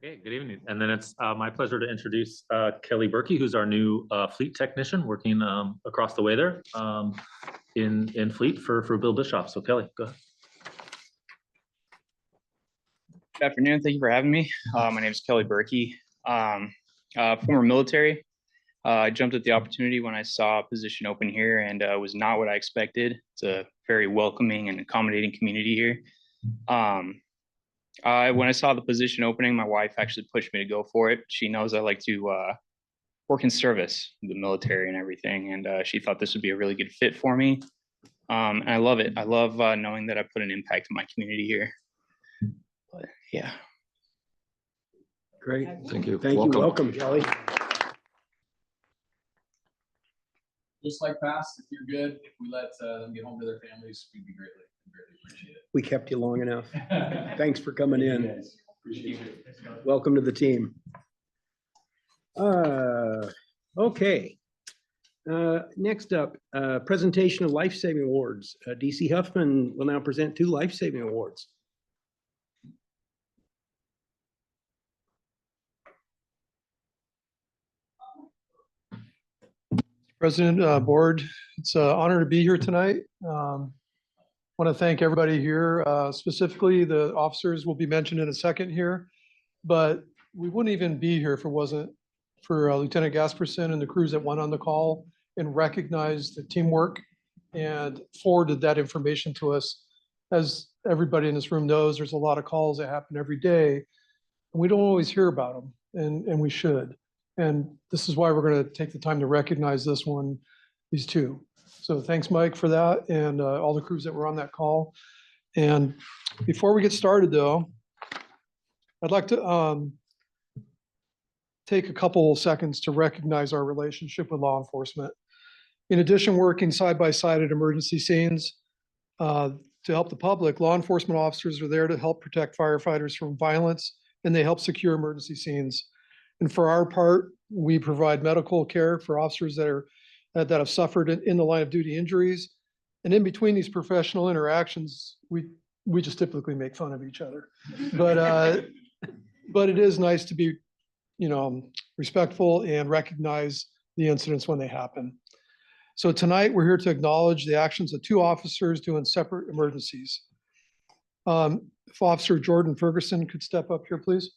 Okay, good evening. And then it's my pleasure to introduce Kelly Berkey, who's our new fleet technician working across the way there in fleet for Bill Bischoff. So Kelly, go ahead. Good afternoon. Thank you for having me. My name is Kelly Berkey. Former military. I jumped at the opportunity when I saw a position open here, and it was not what I expected. It's a very welcoming and accommodating community here. When I saw the position opening, my wife actually pushed me to go for it. She knows I like to work in service, the military and everything, and she thought this would be a really good fit for me. And I love it. I love knowing that I put an impact in my community here. But yeah. Great. Thank you. Thank you. Welcome, Kelly. Just like past, if you're good, if we let them get home to their families, we'd be greatly appreciate it. We kept you long enough. Thanks for coming in. Appreciate it. Welcome to the team. Okay. Next up, presentation of life-saving awards. DC Huffman will now present 2 life-saving awards. President, board, it's an honor to be here tonight. Want to thank everybody here, specifically the officers will be mentioned in a second here, but we wouldn't even be here if it wasn't for Lieutenant Gasperson and the crews that went on the call and recognized the teamwork and forwarded that information to us. As everybody in this room knows, there's a lot of calls that happen every day, and we don't always hear about them, and we should. And this is why we're going to take the time to recognize this one, these 2. So thanks, Mike, for that, and all the crews that were on that call. And before we get started, though, I'd like to take a couple seconds to recognize our relationship with law enforcement. In addition, working side by side at emergency scenes to help the public, law enforcement officers are there to help protect firefighters from violence, and they help secure emergency scenes. And for our part, we provide medical care for officers that have suffered in the line of duty injuries. And in between these professional interactions, we just typically make fun of each other. But it is nice to be, respectful and recognize the incidents when they happen. So tonight we're here to acknowledge the actions of 2 officers doing separate emergencies. If Officer Jordan Ferguson could step up here, please.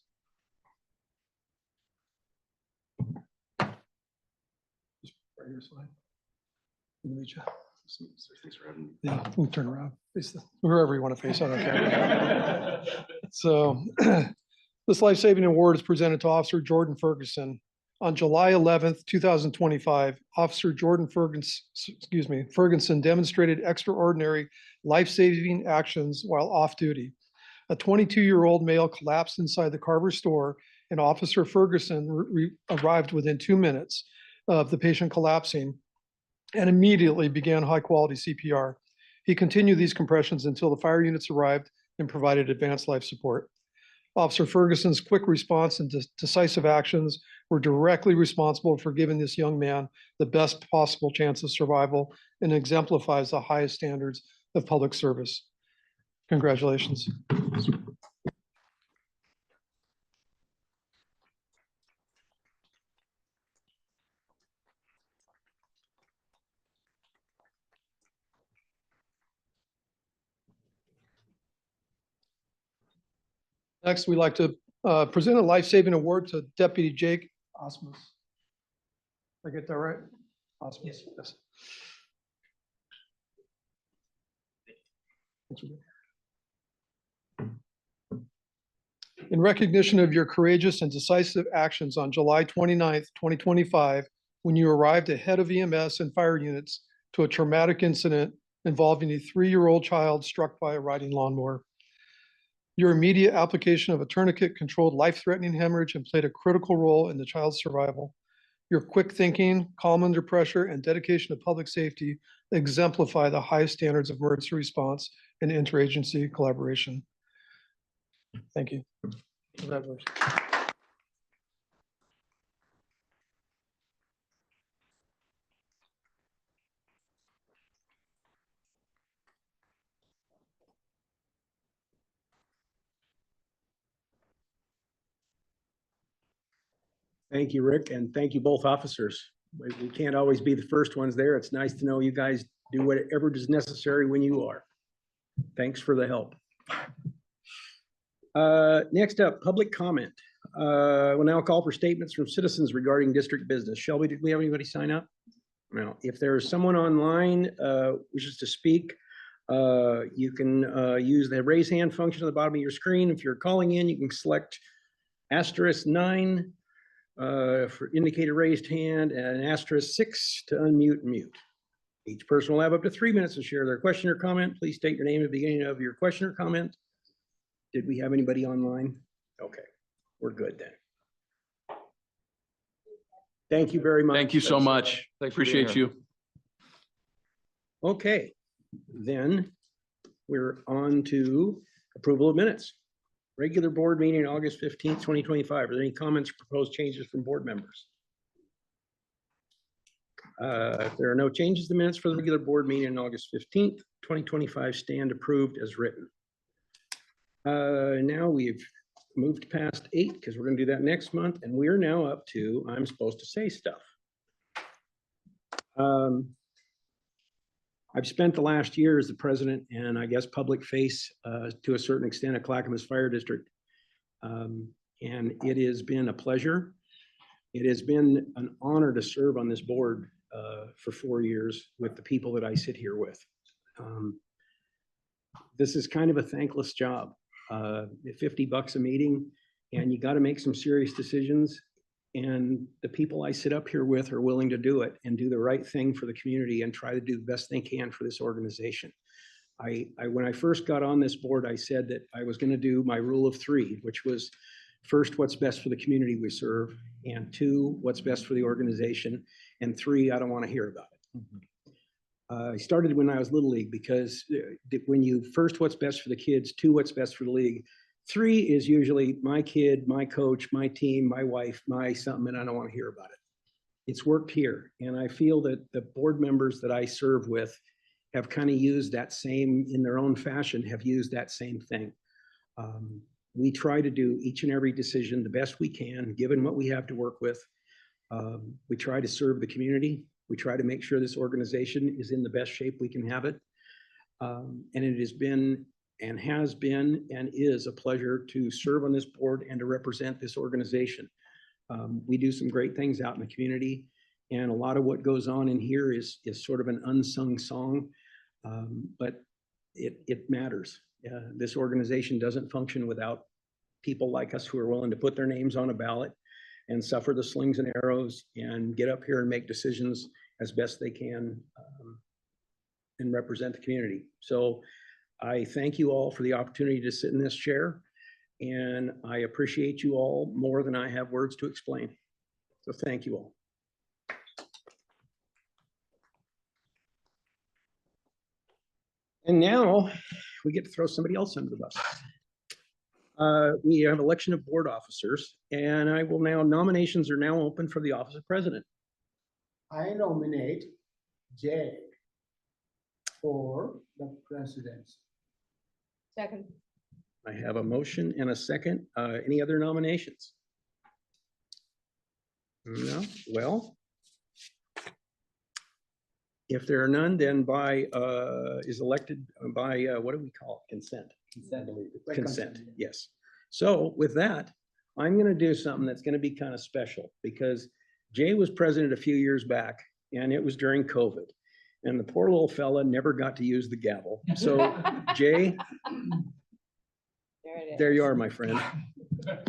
Right here's fine. Good to meet you. Yeah, we'll turn around. Face wherever you want to face on. Okay. So this life-saving award is presented to Officer Jordan Ferguson. On July 11th, 2025, Officer Jordan Ferguson demonstrated extraordinary life-saving actions while off duty. A 22-year-old male collapsed inside the Carver store, and Officer Ferguson arrived within 2 minutes of the patient collapsing and immediately began high-quality CPR. He continued these compressions until the fire units arrived and provided advanced life support. Officer Ferguson's quick response and decisive actions were directly responsible for giving this young man the best possible chance of survival and exemplifies the highest standards of public service. Congratulations. Next, we'd like to present a life-saving award to Deputy Jake Osmus. Did I get that right? Osmus, yes. In recognition of your courageous and decisive actions on July 29th, 2025, when you arrived ahead of EMS and fire units to a traumatic incident involving a 3-year-old child struck by a riding lawnmower. Your immediate application of a tourniquet controlled life-threatening hemorrhage and played a critical role in the child's survival. Your quick thinking, calm under pressure, and dedication to public safety exemplify the highest standards of emergency response and interagency collaboration. Thank you. Congratulations. Thank you, Rick, and thank you both officers. We can't always be the first ones there. It's nice to know you guys do whatever is necessary when you are. Thanks for the help. Next up, public comment. We'll now call for statements from citizens regarding district business. Shelby, did we have anybody sign up? No. If there is someone online wishes to speak, you can use the raise hand function at the bottom of your screen. If you're calling in, you can select *9 for indicate a raised hand and *6 to unmute and mute. Each person will have up to 3 minutes to share their question or comment. Please state your name at the beginning of your question or comment. Did we have anybody online? Okay, we're good then. Thank you very much. Thank you so much. Thanks for being Appreciate here. you. Okay, then we're on to approval of minutes. Regular board meeting, August 15th, 2025. Are there any comments or proposed changes from board members? If there are no changes, the minutes for the regular board meeting on August 15th, 2025 stand approved as written. Now we've moved past 8 because we're going to do that next month, and we're now up to I'm supposed to say stuff. I've spent the last year as the president and I guess public face to a certain extent at Clackamas Fire District. And it has been a pleasure. It has been an honor to serve on this board for 4 years with the people that I sit here with. This is kind of a thankless job. $50 a meeting, and you got to make some serious decisions. And the people I sit up here with are willing to do it and do the right thing for the community and try to do the best they can for this organization. When I first got on this board, I said that I was going to do my rule of 3, which was first, what's best for the community we serve, and 2, what's best for the organization, and 3, I don't want to hear about it. I started when I was Little League because when you first, what's best for the kids, 2, what's best for the league, 3 is usually my kid, my coach, my team, my wife, my something, and I don't want to hear about it. It's worked here. And I feel that the board members that I serve with have kind of used that same, in their own fashion, have used that same thing. We try to do each and every decision the best we can, given what we have to work with. We try to serve the community. We try to make sure this organization is in the best shape we can have it. And it has been and has been and is a pleasure to serve on this board and to represent this organization. We do some great things out in the community, and a lot of what goes on in here is sort of an unsung song, but it matters. This organization doesn't function without people like us who are willing to put their names on a ballot and suffer the slings and arrows and get up here and make decisions as best they can and represent the community. So I thank you all for the opportunity to sit in this chair, and I appreciate you all more than I have words to explain. So thank you all. And now we get to throw somebody else under the bus. We have election of board officers, and I will now, nominations are now open for the office of president. I nominate Jay for the presidency. Second. I have a motion and a second. Any other nominations? No? Well, if there are none, then is elected by, what do we call it? Consent. Consent. Consent, yes. So with that, I'm going to do something that's going to be kind of special because Jay was president a few years back, and it was during COVID. And the poor little fella never got to use the gavel. So Jay, there you are, my friend.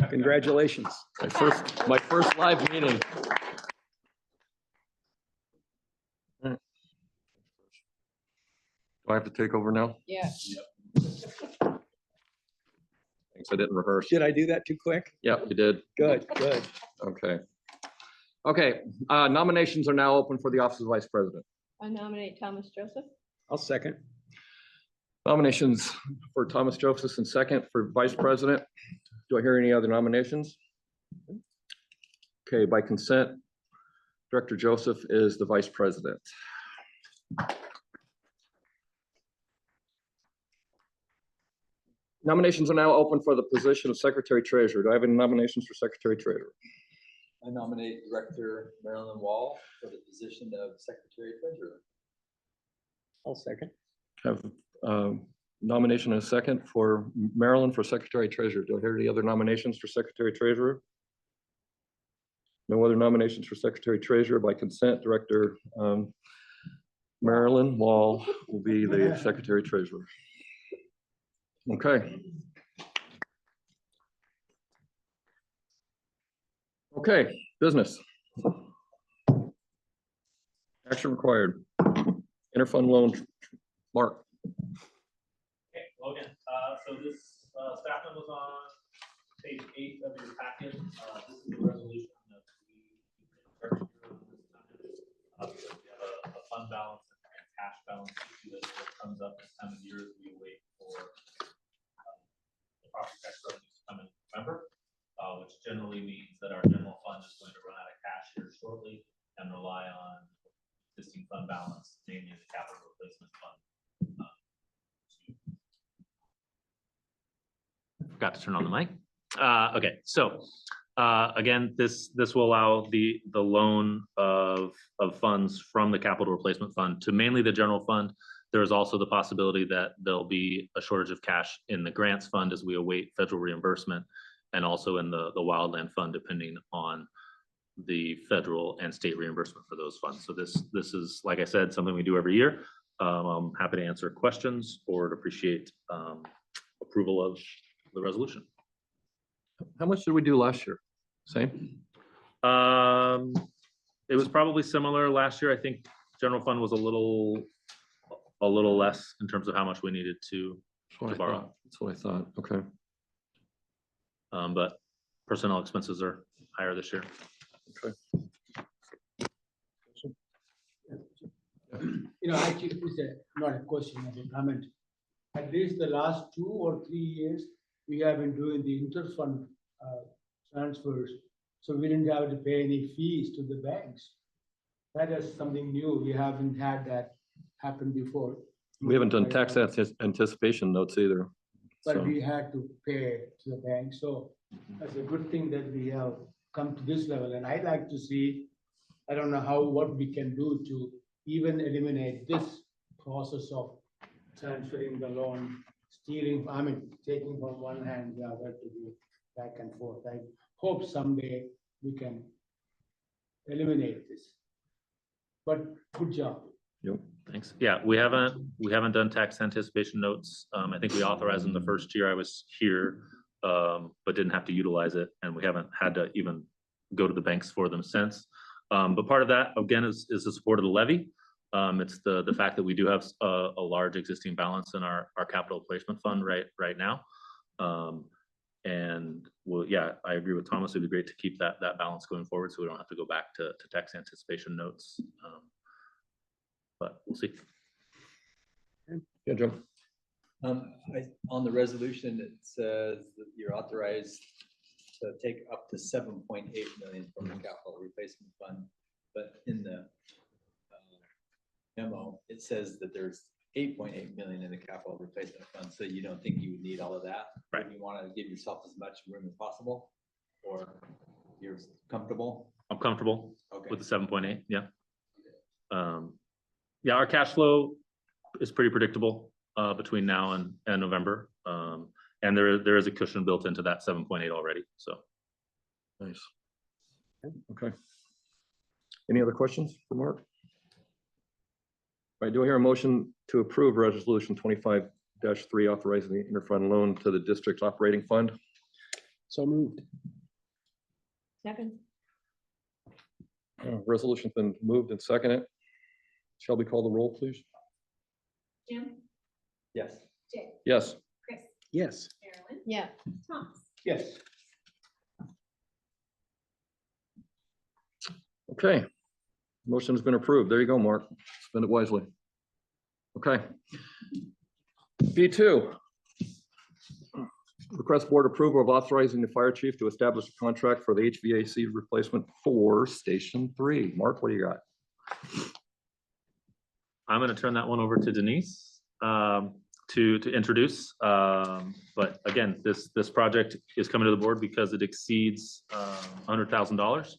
Congratulations. My first live meeting. Do I have to take over now? Yeah. Thanks, I didn't rehearse. Did I do that too quick? Yeah, you did. Good, good. Okay. Okay, nominations are now open for the office of vice president. I nominate Thomas Joseph. I'll second. Nominations for Thomas Joseph and second for vice president. Do I hear any other nominations? Okay, by consent, Director Joseph is the vice president. Nominations are now open for the position of secretary treasurer. Do I have any nominations for secretary treasurer? I nominate Director Marilyn Wall for the position of Secretary Treasurer. I'll second. Have nomination and a second for Marilyn for Secretary Treasurer. Do I hear any other nominations for Secretary Treasurer? No other nominations for Secretary Treasurer. By consent, Director Marilyn Wall will be the Secretary Treasurer. Okay. Okay, business. Action required. Interfund loan. Mark. Okay, Logan, so this staff note was on page 8 of your packet. This is the resolution that we have a fund balance and a cash balance issue that comes up this time of year as we wait for the property tax revenues to come in November, which generally means that our general fund is going to run out of cash here shortly and rely on existing fund balance, namely the capital replacement fund. Forgot to turn on the mic. Okay, so again, this will allow the loan of funds from the capital replacement fund to mainly the general fund. There is also the possibility that there'll be a shortage of cash in the grants fund as we await federal reimbursement, and also in the wildland fund, depending on the federal and state reimbursement for those funds. So this is, like I said, something we do every year. I'm happy to answer questions or to appreciate approval of the resolution. How much did we do last year? Same? It was probably similar last year. I think general fund was a little less in terms of how much we needed to borrow. That's what I thought. Okay. But personnel expenses are higher this year. Okay. Actually, it's not a question, it's a comment. At least the last 2 or 3 years, we have been doing the interfund transfers, so we didn't have to pay any fees to the banks. That is something new. We haven't had that happen before. We haven't done tax anticipation notes either. But So, we had to pay to the bank, so that's a good thing that we have come to this level. And I'd like to see, I don't know what we can do to even eliminate this process of transferring the loan, taking from one hand the other to do back and forth. I hope someday we can eliminate this. But good job. yep. Thanks. Yeah, we haven't done tax anticipation notes. I think we authorized them the first year I was here, but didn't have to utilize it, and we haven't had to even go to the banks for them since. But part of that, again, is the support of the levy. It's the fact that we do have a large existing balance in our capital placement fund right now. And well, yeah, I agree with Thomas. It'd be great to keep that balance going forward, so we don't have to go back to tax anticipation notes. But we'll see. Yeah, Joe. On the resolution, it says that you're authorized to take up to 7.8 million from the capital replacement fund, but in the memo, it says that there's 8.8 million in the capital replacement fund, so you don't think you would need all of that? Right. You want to give yourself as much room as possible, or you're comfortable? I'm comfortable Okay. with the 7.8. Yeah. Yeah, our cash flow is pretty predictable between now and November. And there is a cushion built into that 7.8 already. So Nice. Okay. Any other questions for Mark? All right, do I hear a motion to approve resolution 25-3 authorizing the interfund loan to the district's operating fund? So moved. Second. Resolution's been moved and seconded. Shelby, call the roll, please. Jim, Yes. Jay, Yes. Chris, Yes. Marilyn, Yeah. Thomas. Yes. Okay. Motion has been approved. There you go, Mark. Spend it wisely. Okay. B2. Request board approval of authorizing the fire chief to establish a contract for the HVAC replacement for Station 3. Mark, what do you got? I'm going to turn that one over to Denise. to introduce. But again, this project is coming to the board because it exceeds $100,000.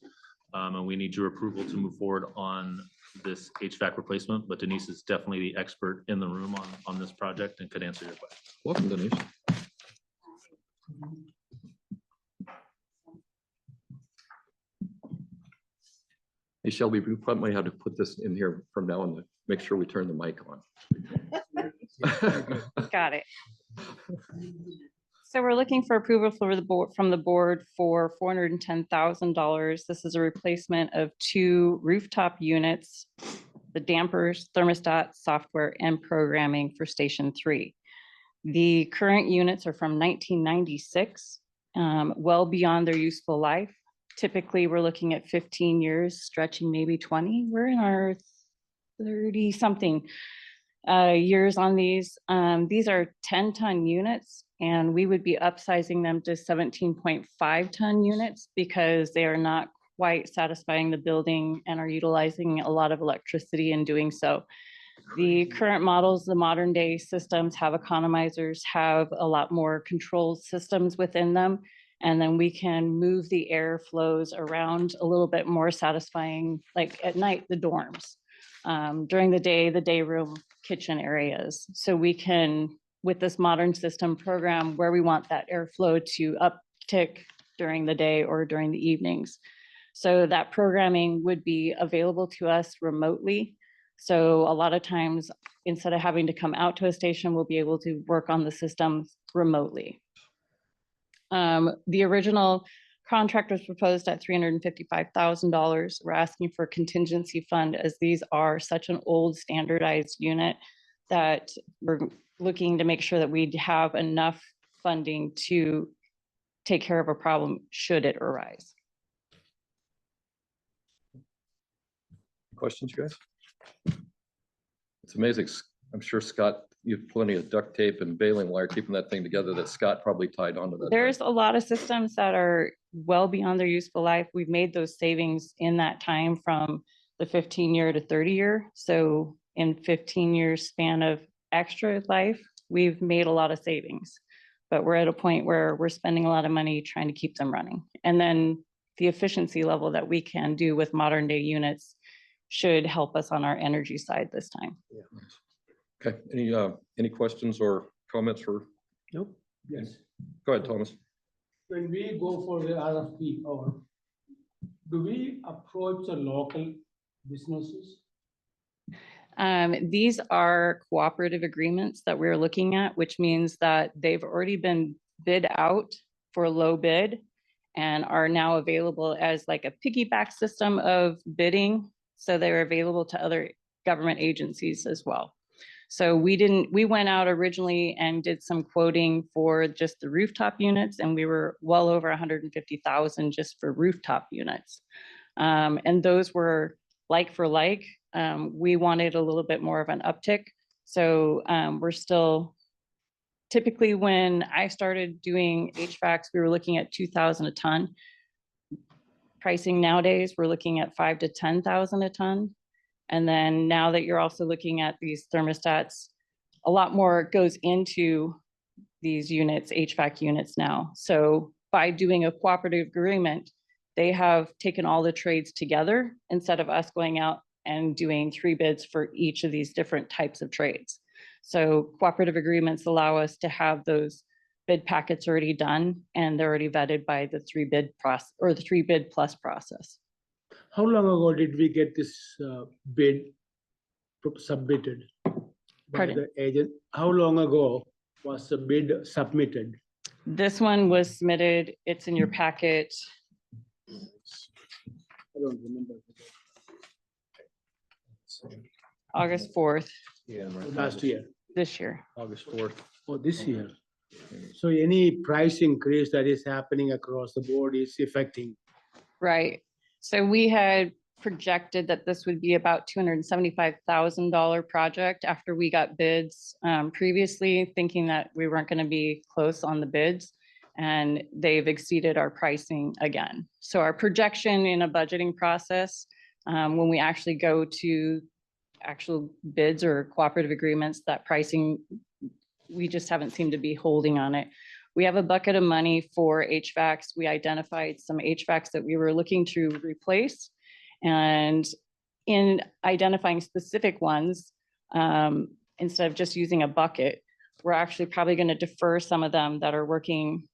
And we need your approval to move forward on this HVAC replacement, but Denise is definitely the expert in the room on this project and could answer your question. Welcome, Denise. Hey Shelby, we probably have to put this in here from now on to make sure we turn the mic on. Got it. So we're looking for approval for the board, from the board for $410,000. This is a replacement of 2 rooftop units, the dampers, thermostat, software, and programming for Station 3. The current units are from 1996, well beyond their useful life. Typically, we're looking at 15 years, stretching maybe 20. We're in our 30-something years on these. These are 10-ton units, and we would be upsizing them to 17.5-ton units because they are not quite satisfying the building and are utilizing a lot of electricity in doing so. The current models, the modern day systems have economizers, have a lot more control systems within them. And then we can move the air flows around a little bit more satisfying, like at night, the dorms. During the day room, kitchen areas. So we can, with this modern system, program where we want that airflow to uptick during the day or during the evenings. So that programming would be available to us remotely. So a lot of times, instead of having to come out to a station, we'll be able to work on the system remotely. The original contract was proposed at $355,000. We're asking for a contingency fund as these are such an old standardized unit that we're looking to make sure that we have enough funding to take care of a problem should it arise. Questions, guys? It's amazing. I'm sure Scott, you have plenty of duct tape and baling wire keeping that thing together that Scott probably tied onto that. There's a lot of systems that are well beyond their useful life. We've made those savings in that time from the 15-year to 30-year. So in 15 years span of extra life, we've made a lot of savings, but we're at a point where we're spending a lot of money trying to keep them running. And then the efficiency level that we can do with modern day units should help us on our energy side this time. Okay, any questions or comments for? Nope. Yes. Go ahead, Thomas. When we go for the RFP, or do we approach the local businesses? These are cooperative agreements that we're looking at, which means that they've already been bid out for low bid and are now available as like a piggyback system of bidding. So they're available to other government agencies as well. So we went out originally and did some quoting for just the rooftop units, and we were well over 150,000 just for rooftop units. And those were like for like. We wanted a little bit more of an uptick. So we're still, typically when I started doing HVACs, we were looking at 2,000 a ton. Pricing nowadays, we're looking at 5,000 to 10,000 a ton. And then now that you're also looking at these thermostats, a lot more goes into these units, HVAC units now. So by doing a cooperative agreement, they have taken all the trades together instead of us going out and doing 3 bids for each of these different types of trades. So cooperative agreements allow us to have those bid packets already done, and they're already vetted by the 3 bid process or the 3 bid plus process. How long ago did we get this bid submitted by Pardon? the agent? How long ago was the bid submitted? This one was submitted, it's in your packet. I don't remember. August 4th, Last year, this year. August 4th. or this year. So any price increase that is happening across the board is affecting. Right. So we had projected that this would be about $275,000 project after we got bids previously, thinking that we weren't going to be close on the bids, and they've exceeded our pricing again. So our projection in a budgeting process, when we actually go to actual bids or cooperative agreements, that pricing we just haven't seemed to be holding on it. We have a bucket of money for HVACs. We identified some HVACs that we were looking to replace. And in identifying specific ones, instead of just using a bucket, we're actually probably going to defer some of them that are working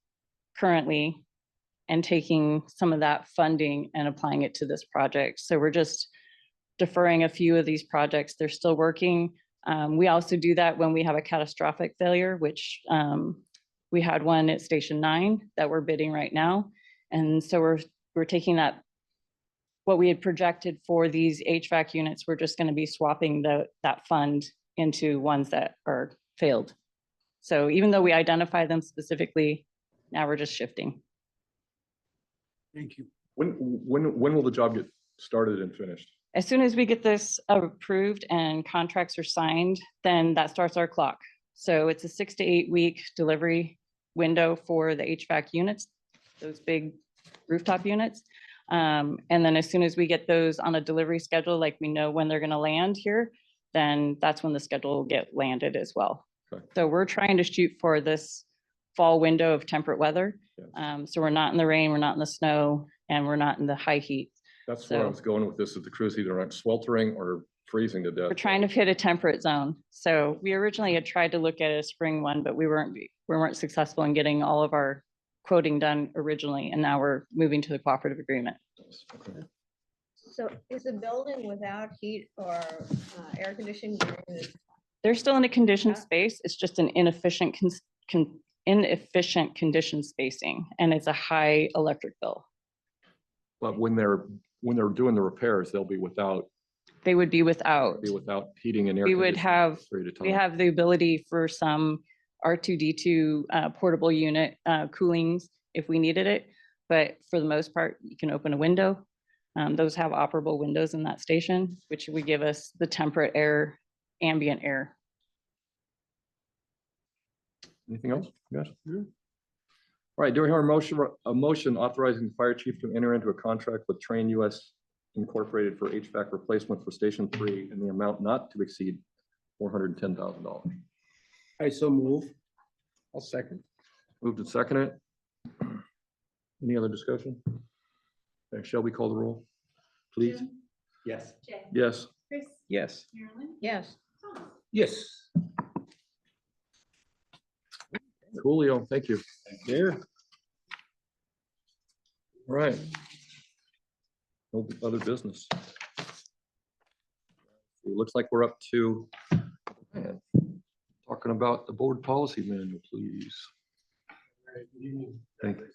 currently and taking some of that funding and applying it to this project. So we're just deferring a few of these projects. They're still working. We also do that when we have a catastrophic failure, which we had one at Station 9 that we're bidding right now. And so we're taking that, what we had projected for these HVAC units, we're just going to be swapping that fund into ones that are failed. So even though we identify them specifically, now we're just shifting. Thank you. When will the job get started and finished? As soon as we get this approved and contracts are signed, then that starts our clock. So it's a 6 to 8 week delivery window for the HVAC units, those big rooftop units. And then as soon as we get those on a delivery schedule, like we know when they're going to land here, then that's when the schedule will get landed as well. Okay. So we're trying to shoot for this fall window of temperate weather. Yes. So we're not in the rain, we're not in the snow, and we're not in the high heat. That's where I So- was going with this, that the crews either aren't sweltering or freezing to death. We're trying to hit a temperate zone. So we originally had tried to look at a spring one, but we weren't successful in getting all of our quoting done originally. And now we're moving to the cooperative agreement. Okay. So is a building without heat or air conditioning? They're still in a conditioned Yeah. space. It's just an inefficient condition spacing, and it's a high electric bill. But when they're doing the repairs, they'll be without They would be without. heating and air. We would conditioning have, for a period of we time. have the ability for some R2D2 portable unit coolings if we needed it. But for the most part, you can open a window. Those have operable windows in that station, which would give us the temperate air, ambient air. Anything else? Yes. All right, do we hear a motion authorizing the fire chief to enter into a contract with Train US Incorporated for HVAC replacement for Station 3 in the amount not to exceed $410,000? I so move. I'll second. Moved and seconded. Any other discussion? Okay, shall we call the roll, please? Jim, Yes. Jay, Yes. Chris, Yes. Marilyn, Yes. Thomas. Yes. Coolio, thank you. There. All right. No other business. It looks like we're up to man, talking about the board policy manual, please. Good evening. Thank you.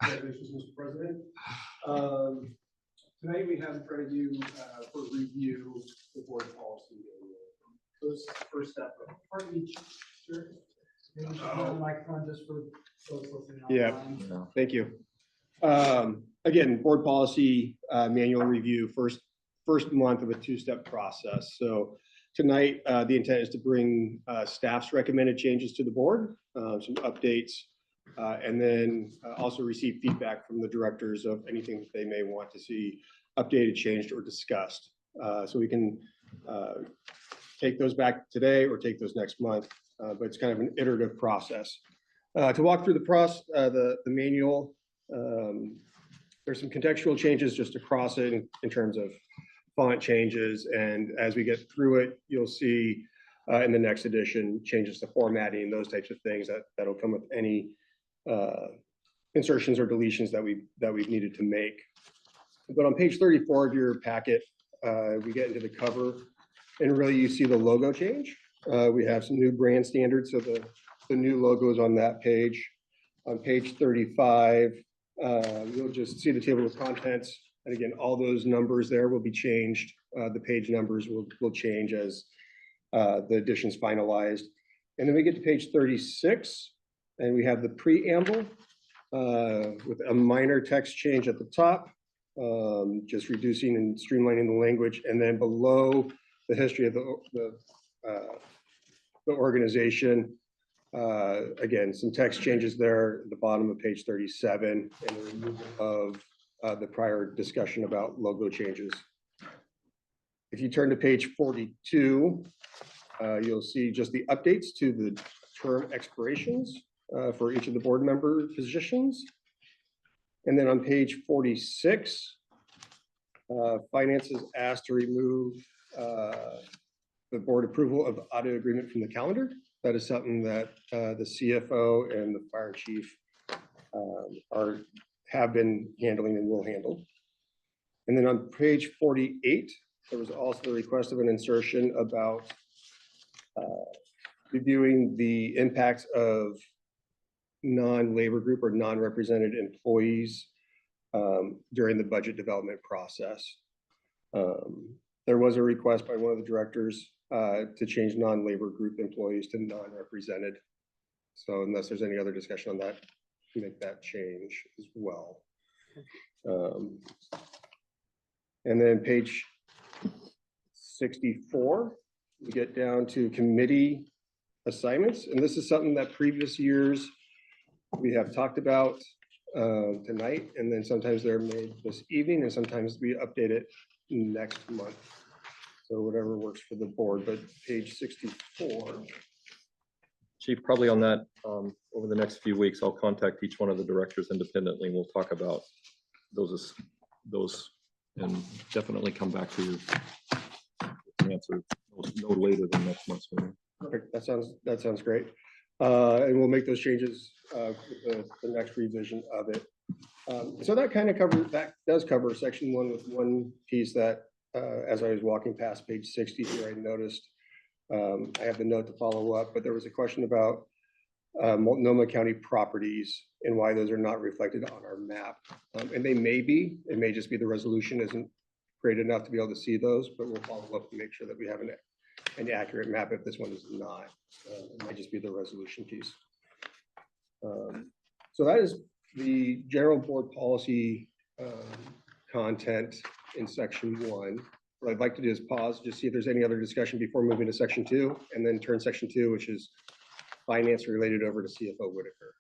Congratulations, Mr. President. Tonight we have in front of you for review the board policy. So this is the first step. Part of each. Sure. Maybe just on the microphone just for those listening Yeah. online. Yeah. Thank you. Again, board policy manual review, first month of a two-step process. So tonight, the intent is to bring staff's recommended changes to the board, some updates, and then also receive feedback from the directors of anything that they may want to see updated, changed, or discussed. So we can take those back today or take those next month, but it's kind of an iterative process. To walk through the manual, there's some contextual changes just across it in terms of font changes. And as we get through it, you'll see in the next edition, changes to formatting, those types of things that'll come with any insertions or deletions that we've needed to make. But on page 34 of your packet, we get into the cover and really you see the logo change. We have some new brand standards. So the new logo is on that page. On page 35, you'll just see the table of contents. And again, all those numbers there will be changed. The page numbers will change as the addition's finalized. And then we get to page 36 and we have the preamble with a minor text change at the top, just reducing and streamlining the language. And then below the history of the organization, again, some text changes there at the bottom of page 37 and the removal of the prior discussion about logo changes. If you turn to page 42, you'll see just the updates to the term expirations for each of the board member positions. And then on page 46, finance is asked to remove the board approval of the audit agreement from the calendar. That is something that the CFO and the fire chief have been handling and will handle. And then on page 48, there was also the request of an insertion about reviewing the impacts of non-labor group or non-represented employees during the budget development process. There was a request by one of the directors to change non-labor group employees to non-represented. So unless there's any other discussion on that, make that change as well. And then page 64, we get down to committee assignments. And this is something that previous years we have talked about tonight, and then sometimes they're made this evening, and sometimes we update it next month. So whatever works for the board, but page 64. Chief, probably on that, over the next few weeks, I'll contact each one of the directors independently. We'll talk about those and definitely come back to you. Answer no later than next month's meeting. Perfect. That sounds great. And we'll make those changes with the next revision of it. So that does cover section 1 with one piece that, as I was walking past page 60 here, I noticed I have the note to follow up, but there was a question about Multnomah County properties and why those are not reflected on our map. And they may be, it may just be the resolution isn't great enough to be able to see those, but we'll follow up and make sure that we have an accurate map if this one is not. It might just be the resolution piece. So that is the general board policy content in section 1. What I'd like to do is pause, just see if there's any other discussion before moving to section 2, and then turn section 2, which is finance related, over to CFO Whitaker.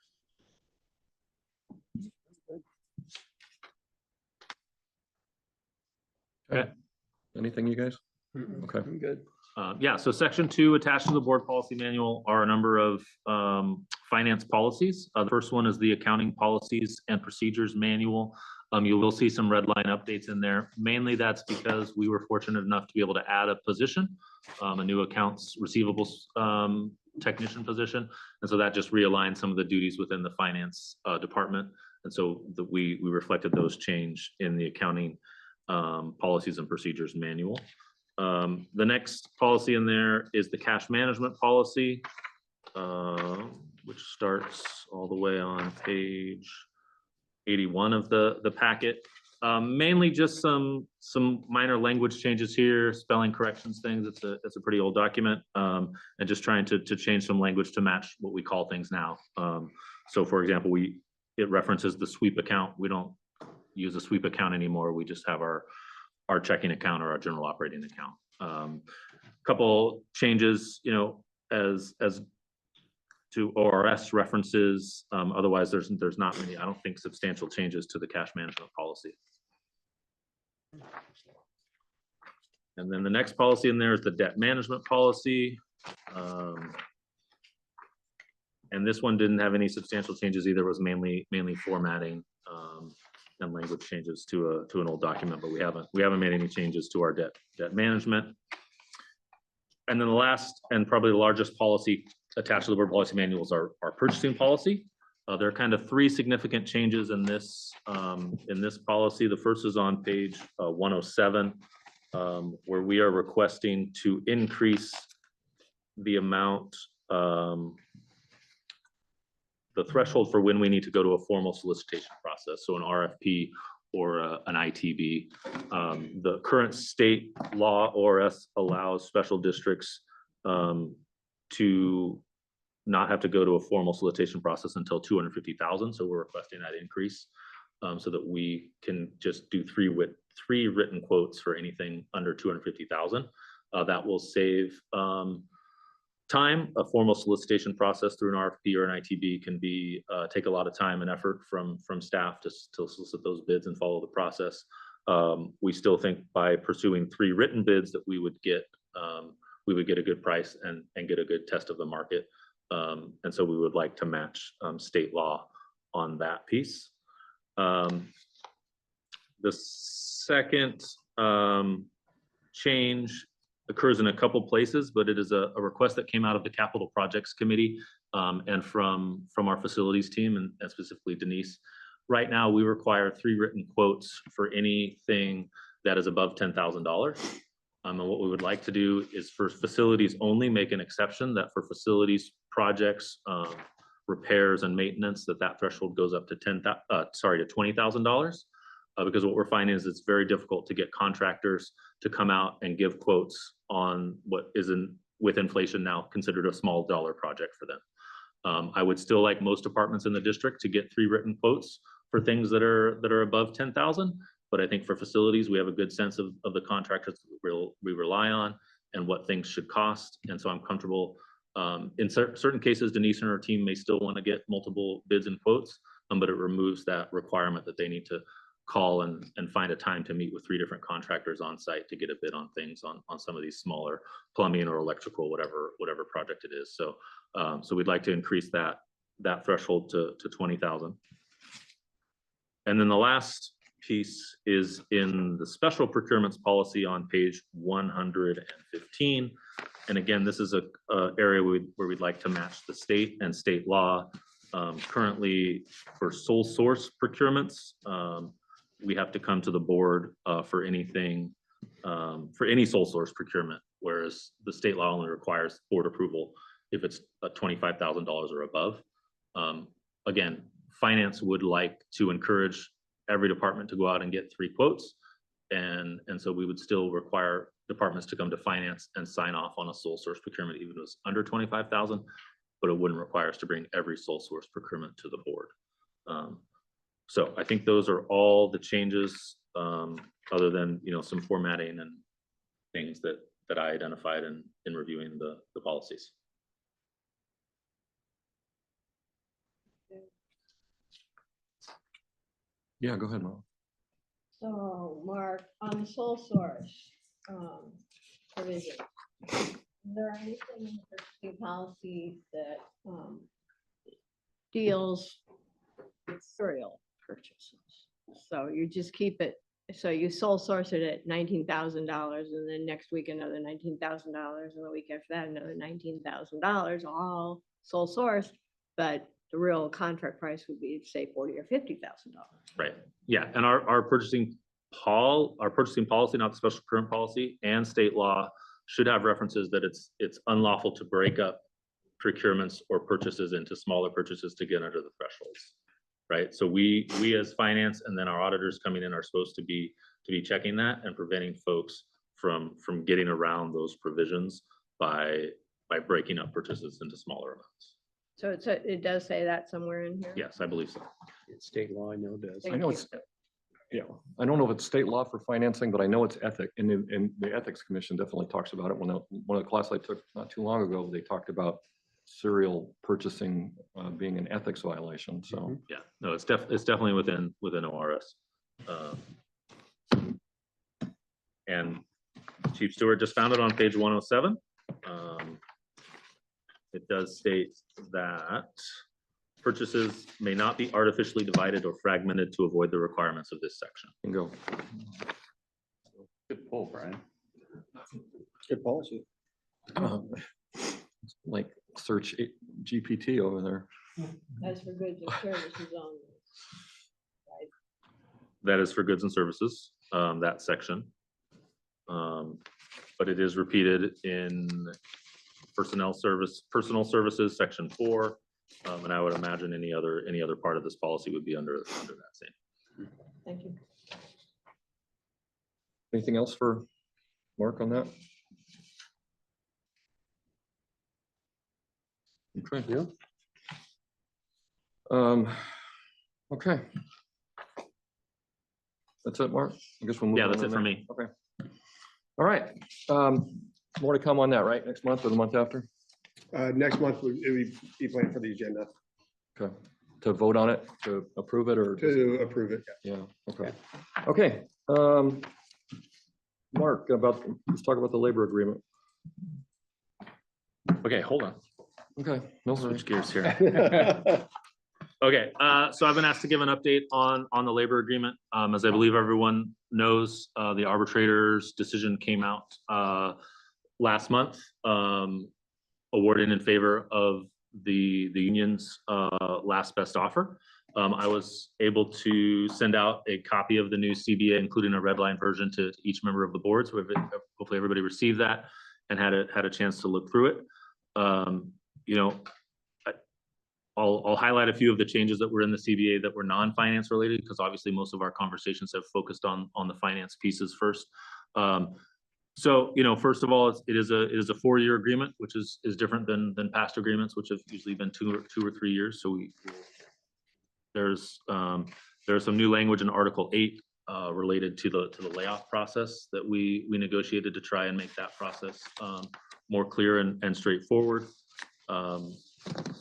Okay. Anything, you guys? Okay. I'm good. Yeah, so section 2 attached to the board policy manual are a number of finance policies. The first one is the accounting policies and procedures manual. You will see some red line updates in there. Mainly that's because we were fortunate enough to be able to add a position, a new accounts receivables technician position. And so that just realigned some of the duties within the finance department. And so we reflected those change in the accounting policies and procedures manual. The next policy in there is the cash management policy, which starts all the way on page 81 of the packet. Mainly just some minor language changes here, spelling corrections, things. It's a pretty old document, and just trying to change some language to match what we call things now. So for example, it references the sweep account. We don't use a sweep account anymore. We just have our checking account or our general operating account. Couple changes, as to ORS references. Otherwise, there's not many, I don't think, substantial changes to the cash management policy. And then the next policy in there is the debt management policy. And this one didn't have any substantial changes either. It was mainly formatting and language changes to an old document, but we haven't made any changes to our debt management. And then the last and probably the largest policy attached to the board policy manuals are purchasing policy. There are kind of 3 significant changes in this policy. The first is on page 107, where we are requesting to increase the amount, the threshold for when we need to go to a formal solicitation process. So an RFP or an ITB. The current state law ORS allows special districts to not have to go to a formal solicitation process until 250,000. So we're requesting that increase so that we can just do 3 written quotes for anything under 250,000. That will save time. A formal solicitation process through an RFP or an ITB can take a lot of time and effort from staff to solicit those bids and follow the process. We still think by pursuing 3 written bids that we would get a good price and get a good test of the market. And so we would like to match state law on that piece. The second change occurs in a couple places, but it is a request that came out of the Capital Projects Committee and from our facilities team and specifically Denise. Right now, we require 3 written quotes for anything that is above $10,000. And what we would like to do is for facilities only make an exception that for facilities projects, repairs and maintenance, that threshold goes up to $20,000. Because what we're finding is it's very difficult to get contractors to come out and give quotes on what isn't with inflation now considered a small dollar project for them. I would still like most departments in the district to get 3 written quotes for things that are above 10,000. But I think for facilities, we have a good sense of the contractors we rely on and what things should cost. And so I'm comfortable. In certain cases, Denise and her team may still want to get multiple bids and quotes, but it removes that requirement that they need to call and find a time to meet with 3 different contractors on site to get a bid on things on some of these smaller plumbing or electrical, whatever project it is. So so we'd like to increase that threshold to 20,000. And then the last piece is in the special procurements policy on page 115. And again, this is a area where we'd like to match the state and state law. Currently for sole source procurements, we have to come to the board for anything, for any sole source procurement, whereas the state law only requires board approval if it's $25,000 or above. Again, finance would like to encourage every department to go out and get 3 quotes. And so we would still require departments to come to finance and sign off on a sole source procurement, even if it was under 25,000, but it wouldn't require us to bring every sole source procurement to the board. So I think those are all the changes, other than, some formatting and things that I identified in reviewing the policies. Yeah, go ahead, Mom. So, Mark, on the sole source provision, is there anything in the purchasing policy that deals with serial purchases? So you just keep it, so you sole source it at $19,000 and then next week another $19,000 and the week after that another $19,000, all sole sourced, but the real contract price would be say $40,000 or $50,000. Right. Yeah. And our purchasing policy, not the special procurement policy, and state law should have references that it's unlawful to break up procurements or purchases into smaller purchases to get under the thresholds. Right. So we as finance and then our auditors coming in are supposed to be checking that and preventing folks from getting around those provisions by breaking up purchases into smaller amounts. So it does say that somewhere in here? Yes, I believe so. It's state law, I know it does. I know it's, I don't know if it's state law for financing, but I know it's ethic. And the Ethics Commission definitely talks about it. One of the classes I took not too long ago, they talked about serial purchasing being an ethics violation. So yeah, no, it's definitely within ORS. And Chief Stewart just found it on page 107. It does state that purchases may not be artificially divided or fragmented to avoid the requirements of this section. Bingo. Good pull, Brian. Good policy. Like search GPT over there. As for goods and services only. Right. That is for goods and services, that section. But it is repeated in personal services, section 4. And I would imagine any other part of this policy would be under that same. Thank you. Anything else for Mark on that? Okay. Yeah. Okay. That's it, Mark? I guess we'll move on. Yeah, that's to it the for next- me. Okay. All right. More to come on that, right? Next month or the month after? Next month, it would be planned for the agenda Okay. To vote on it, to approve it or? to approve it. Yeah, okay. Okay. Mark, let's talk about the labor agreement. Okay, hold on. Okay, no Switch worries. gears here. Okay, so I've been asked to give an update on the labor agreement. As I believe everyone knows, the arbitrator's decision came out last month, awarding in favor of the union's last best offer. I was able to send out a copy of the new CBA, including a red line version to each member of the board. So hopefully everybody received that and had a chance to look through it. You know, I'll highlight a few of the changes that were in the CBA that were non-finance related, because obviously most of our conversations have focused on the finance pieces first. So, you know, first of all, it is a 4-year agreement, which is different than past agreements, which have usually been two or 3 years. So there's some new language in Article 8 related to the layoff process that we negotiated to try and make that process more clear and straightforward.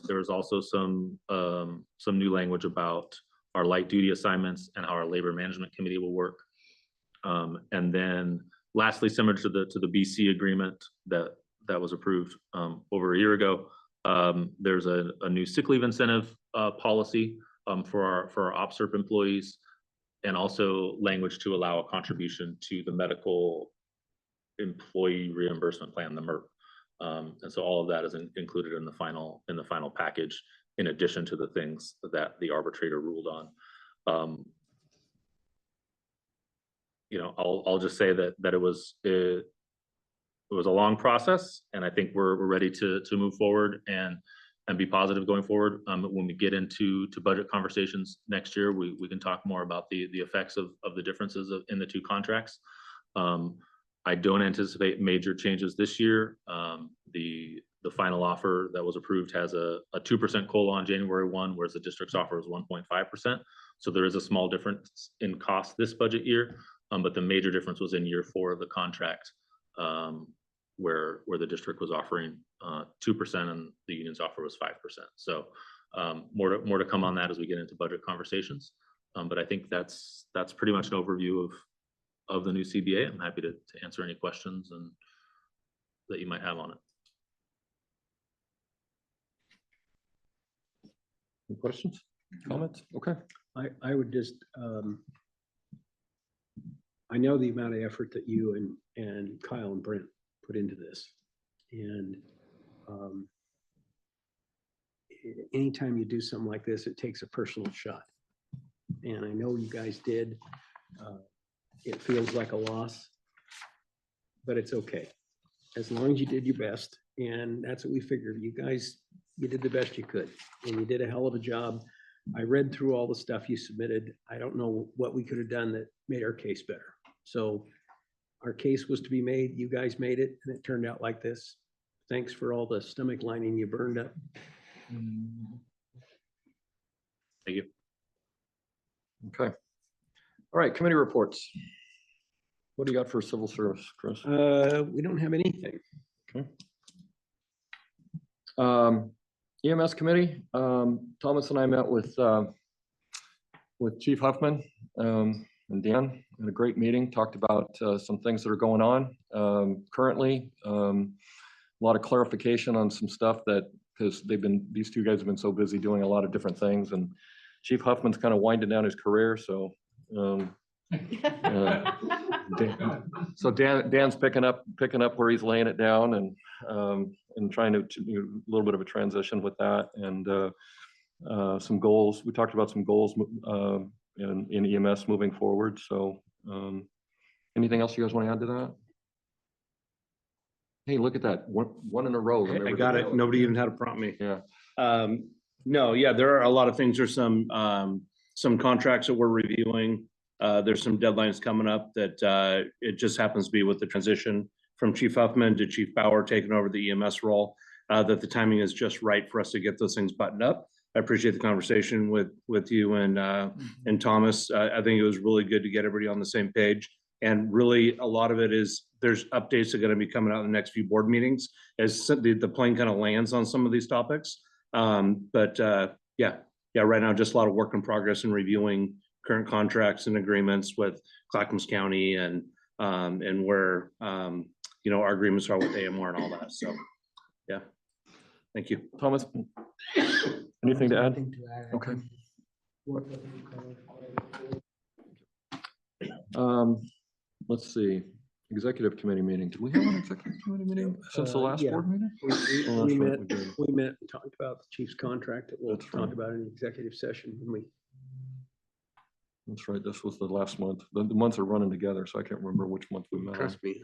There was also some new language about our light duty assignments and how our labor management committee will work. And then lastly, similar to the BC agreement that was approved over a year ago, there's a new sick leave incentive policy for our OPSERP employees, and also language to allow a contribution to the medical employee reimbursement plan, the MERP. And so all of that is included in the final package, in addition to the things that the arbitrator ruled on. You know, I'll just say that it was a long process, and I think we're ready to move forward and be positive going forward. When we get into budget conversations next year, we can talk more about the effects of the differences in the two contracts. I don't anticipate major changes this year. The final offer that was approved has a 2% COLA on January 1, whereas the district's offer is 1.5%. So there is a small difference in cost this budget year, but the major difference was in year 4 of the contract, where the district was offering 2% and the union's offer was 5%. So more to come on that as we get into budget conversations. But I think that's pretty much an overview of the new CBA. I'm happy to answer any questions and that you might have on it. Any questions, comments? Okay. I would just, I know the amount of effort that you and Kyle and Brent put into this. And anytime you do something like this, it takes a personal shot. And I know you guys did. It feels like a loss, but it's okay. As long as you did your best, and that's what we figured. You guys, you did the best you could, and you did a hell of a job. I read through all the stuff you submitted. I don't know what we could have done that made our case better. So our case was to be made. You guys made it, and it turned out like this. Thanks for all the stomach lining you burned up. Thank you. Okay. All right, committee reports. What do you got for civil service, Chris? We don't have anything. Okay. EMS committee, Thomas and I met with Chief Huffman and Dan. Had a great meeting, talked about some things that are going on currently. A lot of clarification on some stuff because these two guys have been so busy doing a lot of different things, and Chief Huffman's kind of winding down his career, so Dan's picking up where he's laying it down, and trying to do a little bit of a transition with that, and some goals. We talked about some goals in EMS moving forward. So anything else you guys want to add to that? Hey, look at that, one in a row. I got it. Nobody even had to prompt me. Yeah. No, yeah, there are a lot of things. There's some contracts that we're reviewing. There's some deadlines coming up that it just happens to be with the transition from Chief Huffman to Chief Bauer taking over the EMS role, that the timing is just right for us to get those things buttoned up. I appreciate the conversation with you and Thomas. I think it was really good to get everybody on the same page. And really, a lot of it is there's updates that are going to be coming out in the next few board meetings as the plane kind of lands on some of these topics. Yeah, right now, just a lot of work in progress and reviewing current contracts and agreements with Clackamas County and where, our agreements are with AMR and all that. So, yeah. Thank you. Thomas? Anything to add? Nothing to add. Okay. What was it covered? Let's see, executive committee meeting. Did we have an executive committee meeting since the last Yeah. board meeting? We Oh, that's we right, met, we did. we met and talked about the chief's contract that we'll That's talk right. about in executive session when we. That's right, this was the last month. The months are running together, so I can't remember which month we met. on. Trust me,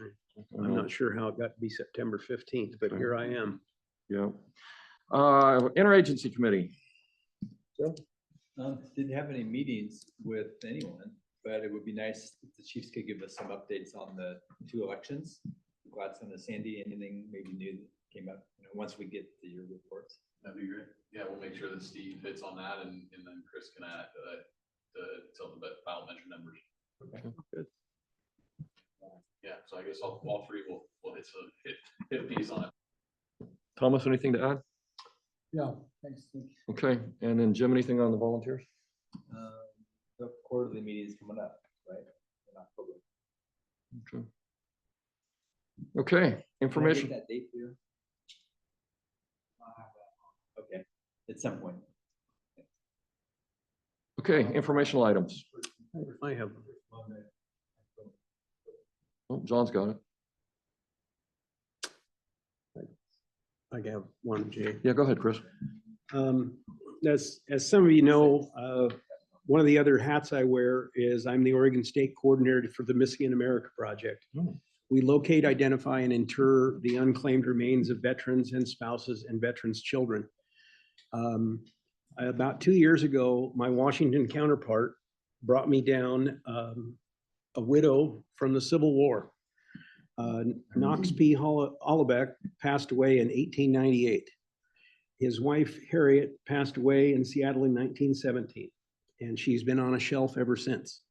I'm not sure how it got to be September 15th, but here I am. Yeah. Interagency committee. Didn't have any meetings with anyone, but it would be nice if the chiefs could give us some updates on the 2 elections. Gladstone and Sandy, anything maybe new that came up, once we get to your reports. That'd be great. Yeah, we'll make sure that Steve hits on that and then Chris can add, tell the file measure numbers. Okay, good. Yeah, so I guess all 3 will hit a piece on it. Thomas, anything to add? Yeah, thanks. Okay, and then Jim, anything on the volunteers? The quarterly meeting is coming up, right? In October. Okay. Okay, Can I get information. that date for you? Okay, at some point. Okay, informational items. I have, Oh, John's got it. I have one, Jay. Yeah, go ahead, Chris. As some of you know, one of the other hats I wear is I'm the Oregon State Coordinator for the Missing in America Project. Oh. We locate, identify, and inter the unclaimed remains of veterans and spouses and veterans' children. About 2 years ago, my Washington counterpart brought me down a widow from the Civil War. Knox P. Hollebeck passed away in 1898. His wife, Harriet, passed away in Seattle in 1917, and she's been on a shelf ever since.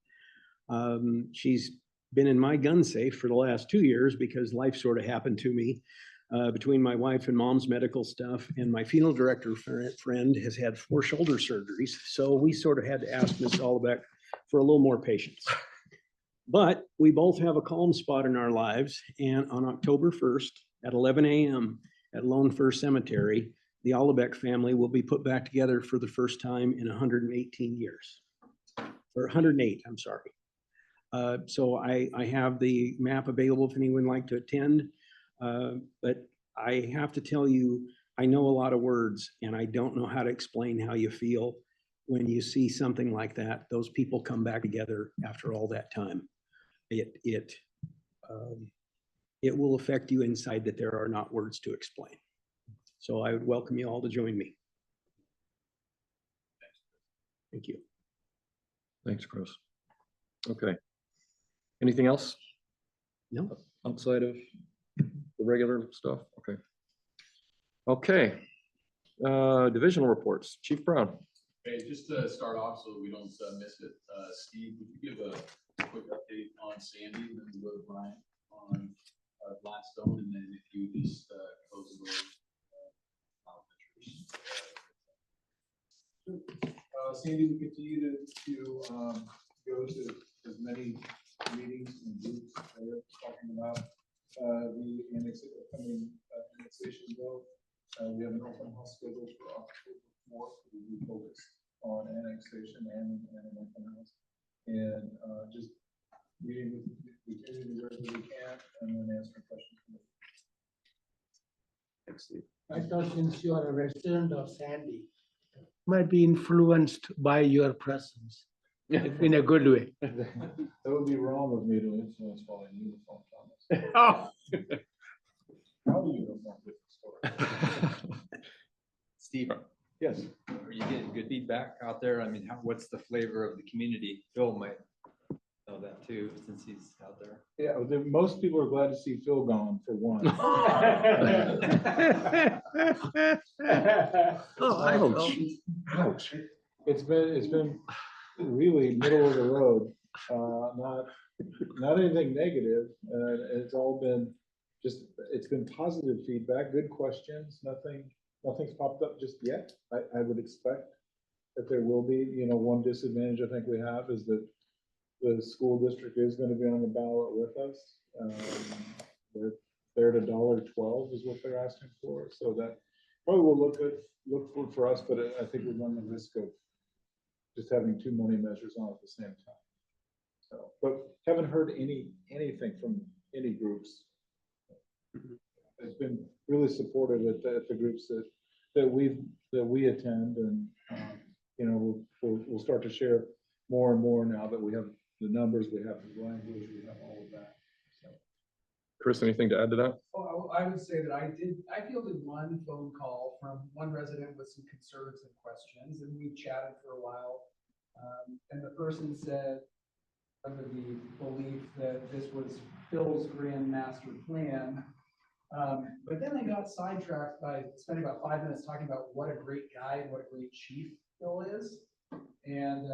She's been in my gun safe for the last 2 years because life sort of happened to me. Between my wife and mom's medical stuff, and my funeral director friend has had 4 shoulder surgeries. So we sort of had to ask Miss Hollebeck for a little more patience. But we both have a calm spot in our lives, and on October 1st at 11 a.m. at Lone Fir Cemetery, the Hollebeck family will be put back together for the first time in 118 years. Or 108, I'm sorry. So I have the map available if anyone would like to attend. But I have to tell you, I know a lot of words, and I don't know how to explain how you feel when you see something like that. Those people come back together after all that time. It will affect you inside that there are not words to explain. So I would welcome you all to join me. Thank you. Thanks, Chris. Okay. Anything else? No. Outside of the regular stuff? Okay. Okay. Divisional reports. Chief Brown. Okay, just to start off so we don't miss it, Steve, would you give a quick update on Sandy, and then we'll go to Brian on Gladstone, and then if you just close the door. Sandy, we continue to go to as many meetings and groups that are talking about the annexation bill. We have an open house scheduled for October 4th. We focus on annexation and an open house. And just meeting with the community wherever we can, and then answering questions. Thanks, Steve. I thought since you are a resident of Sandy, might be influenced by your presence in a good way. That would be wrong of me to influence while in uniform, Thomas. Oh. How uniform, different story. Steve, Yes. are you getting good feedback out there? I mean, what's the flavor of the community? Phil might know that too, since he's out there. Yeah, most people are glad to see Phil gone, for one. Oh, Ouch. It's been really middle of the road, not anything negative. It's all been it's been positive feedback, good questions, nothing's popped up just yet. I would expect that there will be, one disadvantage I think we have is that the school district is going to be on the ballot with us. They're at $1.12 is what they're asking for. So that probably will look good for us, but I think we run the risk of just having too many measures on at the same time. So, but haven't heard anything from any groups. It's been really supportive at the groups that we attend, and you know, we'll start to share more and more now that we have the numbers, we have the language, we have all of that. So. Chris, anything to add to that? Oh, I would say that I fielded one phone call from one resident with some concerns and questions, and we chatted for a while. And the person said, under the belief that this was Phil's grand master plan. But then they got sidetracked by spending about 5 minutes talking about what a great guy and what a great chief Phil is. And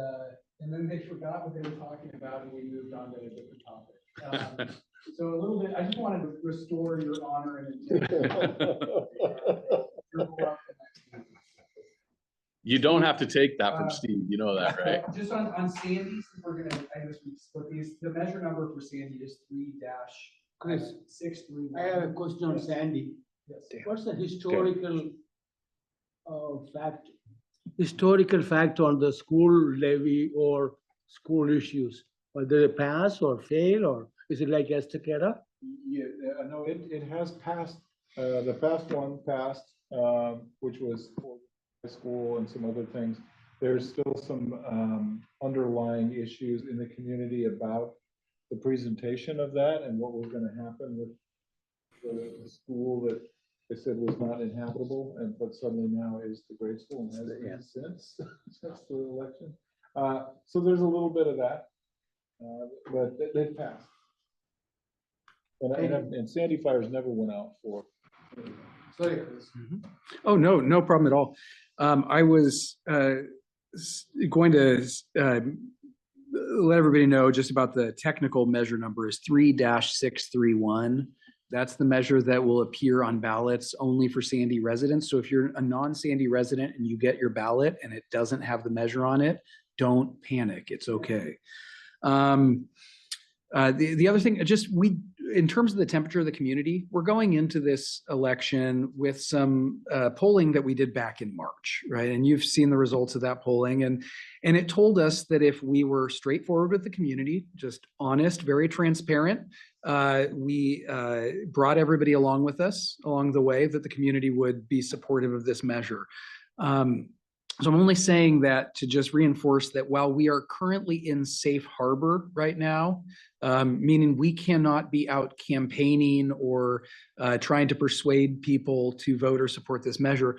then they forgot what they were talking about, and we moved on to a different topic. So a little bit, I just wanted to restore your honor and integrity. You don't have to take that from Steve, you know that, right? Just on Sandy, since we're gonna, I guess we split these, the measure number for Sandy is 3-631. I have a question on Sandy. Yes. What's the historical fact on the school levy or school issues? Whether they pass or fail, or is it like Estacada? Yeah, no, it has passed. The past one passed, which was for high school and some other things. There's still some underlying issues in the community about the presentation of that and what was going to happen with the school that they said was not inhabitable, and but suddenly now is the grade school and has been since the election. So there's a little bit of that, but they passed. And Sandy fires never went out for. Sorry, Chris. Oh, no problem at all. I was going to let everybody know just about the technical measure number is 3-631. That's the measure that will appear on ballots only for Sandy residents. So if you're a non-Sandy resident and you get your ballot and it doesn't have the measure on it, don't panic. It's okay. The other thing, in terms of the temperature of the community, we're going into this election with some polling that we did back in March, right? And you've seen the results of that polling, and it told us that if we were straightforward with the community, just honest, very transparent, we brought everybody along with us along the way, that the community would be supportive of this measure. So I'm only saying that to just reinforce that while we are currently in safe harbor right now, meaning we cannot be out campaigning or trying to persuade people to vote or support this measure,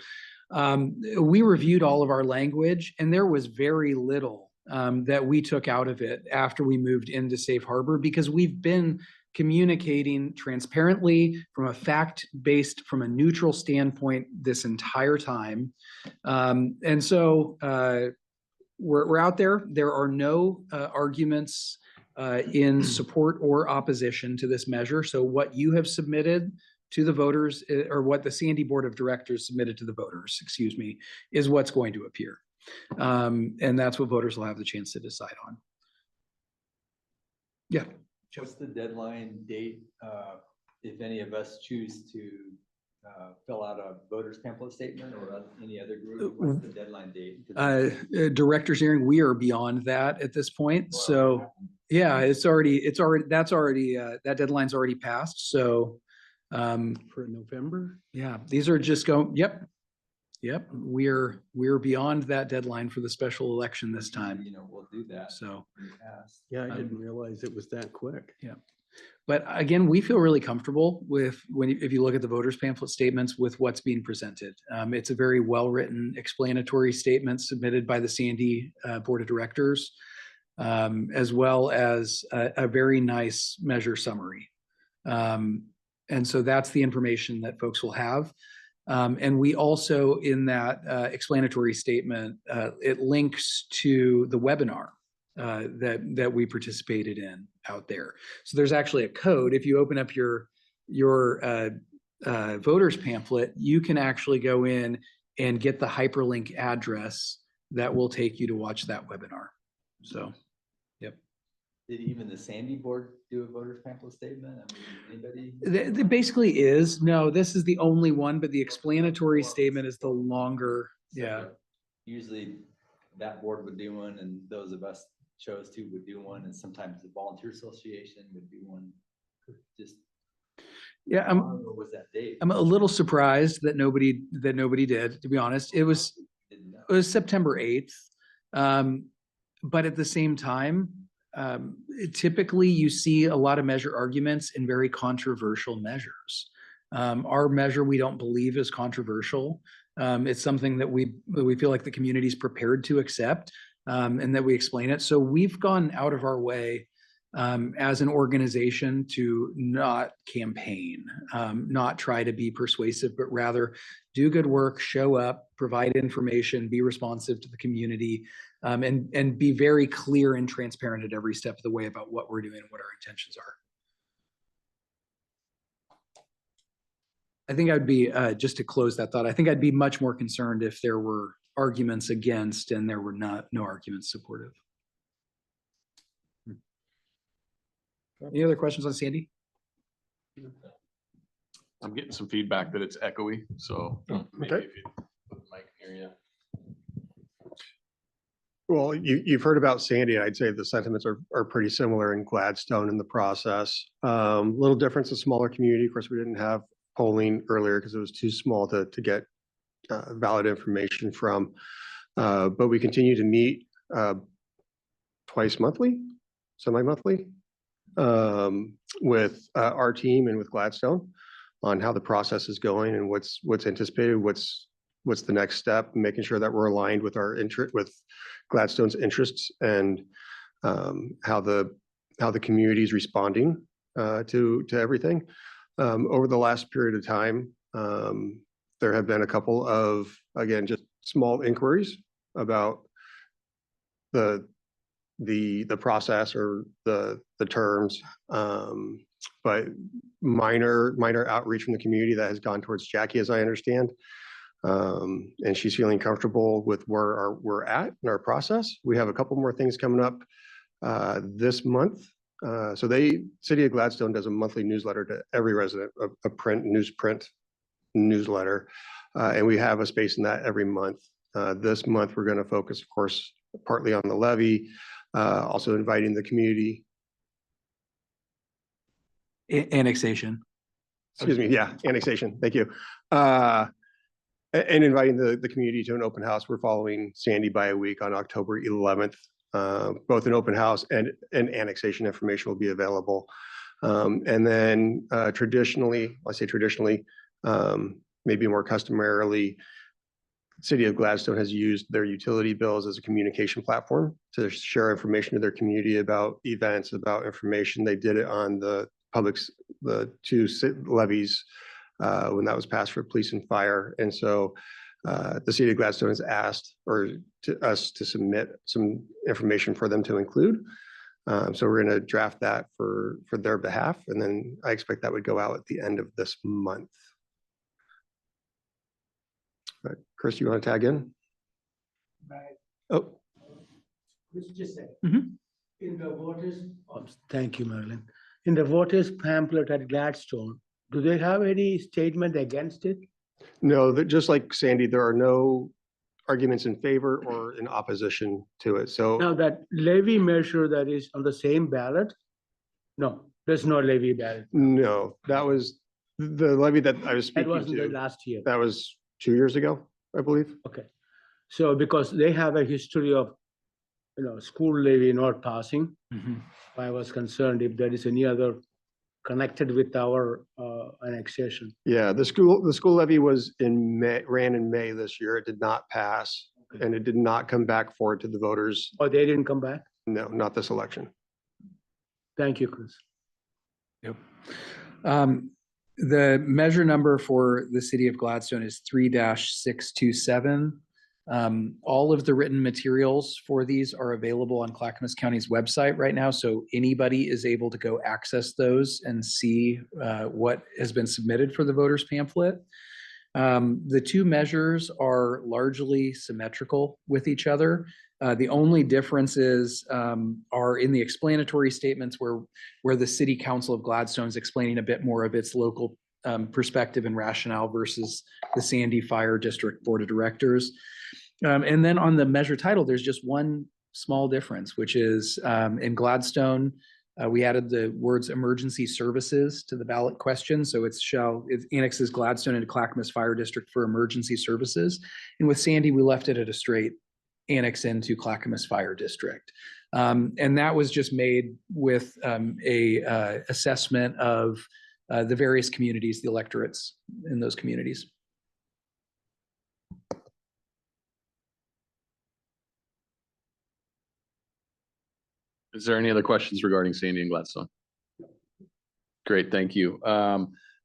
we reviewed all of our language, and there was very little that we took out of it after we moved into safe harbor, because we've been communicating transparently from a fact-based, from a neutral standpoint this entire time. And so we're out there. There are no arguments in support or opposition to this measure. So what you have submitted to the voters, or what the Sandy Board of Directors submitted to the voters, excuse me, is what's going to appear. And that's what voters will have the chance to decide on. Yeah. What's the deadline date, if any of us choose to fill out a voter's pamphlet statement, or any other group? What's the deadline date? Director's hearing, we are beyond that at this point. So yeah, that deadline's already passed. So For November? yeah, these are just going, yep. We're beyond that deadline for the special election this time. You know, we'll do that. So Yeah, I didn't realize it was that quick. yeah. But again, we feel really comfortable with if you look at the voters pamphlet statements with what's being presented. It's a very well-written explanatory statement submitted by the Sandy Board of Directors, as well as a very nice measure summary. And so that's the information that folks will have. And we also, in that explanatory statement, it links to the webinar that we participated in out there. So there's actually a code. If you open up your voters pamphlet, you can actually go in and get the hyperlink address that will take you to watch that webinar. So, yep. Did even the Sandy board do a voters pamphlet statement? I mean, anybody? There basically is, no, this is the only one, but the explanatory statement is the longer, yeah. Usually that board would do one and those of us chose to would do one, and sometimes the volunteer association would do one. Just. Yeah, What was that date? I'm a little surprised that nobody did, to be honest. It was September 8th. But at the same time, typically you see a lot of measure arguments in very controversial measures. Our measure, we don't believe is controversial. It's something that we feel like the community is prepared to accept, and that we explain it. So we've gone out of our way as an organization to not campaign, not try to be persuasive, but rather do good work, show up, provide information, be responsive to the community, and be very clear and transparent at every step of the way about what we're doing and what our intentions are. I think I'd be, just to close that thought, I think I'd be much more concerned if there were arguments against and there were no arguments supportive. Any other questions on Sandy? I'm getting some feedback that it's echoey, so maybe if you put the mic near you. Well, you've heard about Sandy. I'd say the sentiments are pretty similar in Gladstone in the process. Little difference, a smaller community. Of course, we didn't have polling earlier because it was too small to get valid information from. But we continue to meet twice monthly, semi-monthly, with our team and with Gladstone on how the process is going and what's anticipated, what's the next step, making sure that we're aligned with our interest, with Gladstone's interests, and how the community is responding to everything. Over the last period of time, there have been a couple of, again, just small inquiries about the process or the terms, but minor outreach from the community that has gone towards Jackie, as I understand. And she's feeling comfortable with where we're at in our process. We have a couple more things coming up this month. So City of Gladstone does a monthly newsletter to every resident, a print newsletter. And we have a space in that every month. This month, we're going to focus, of course, partly on the levy, also inviting the community. Annexation. Excuse me. Yeah, annexation. Thank you. And inviting the community to an open house. We're following Sandy by a week on October 11th. Both an open house and annexation information will be available. And then traditionally, I say traditionally, maybe more customarily, City of Gladstone has used their utility bills as a communication platform to share information to their community about events, about information. They did it on the two levies when that was passed for police and fire. And so the City of Gladstone has asked us to submit some information for them to include. So we're going to draft that for their behalf. And then I expect that would go out at the end of this month. Chris, you want to tag in? Right. Oh. Just say, Mhm. in the voters, thank you, Marilyn. In the voters pamphlet at Gladstone, do they have any statement against it? No, just like Sandy, there are no arguments in favor or in opposition to it. So Now that levy measure that is on the same ballot? No, there's no levy ballot. no, that was the levy that I was That speaking wasn't the to. last year. That was 2 years ago, I believe. Okay. So because they have a history of, school levy not passing, I was concerned if there is any other connected with our annexation. Yeah, the school levy was ran in May this year. It did not pass, and it did not come back forward to the voters. Oh, they didn't come back? No, not this election. Thank you, Chris. Yep. The measure number for the City of Gladstone is 3-627. All of the written materials for these are available on Clackamas County's website right now, so anybody is able to go access those and see what has been submitted for the voters pamphlet. The two measures are largely symmetrical with each other. The only differences are in the explanatory statements where the City Council of Gladstone is explaining a bit more of its local perspective and rationale versus the Sandy Fire District Board of Directors. And then on the measure title, there's just one small difference, which is in Gladstone, we added the words emergency services to the ballot question. So it annexes Gladstone into Clackamas Fire District for emergency services. And with Sandy, we left it at a straight annex into Clackamas Fire District. And that was just made with a assessment of the various communities, the electorates in those communities. Is there any other questions regarding Sandy and Gladstone? Great, thank you.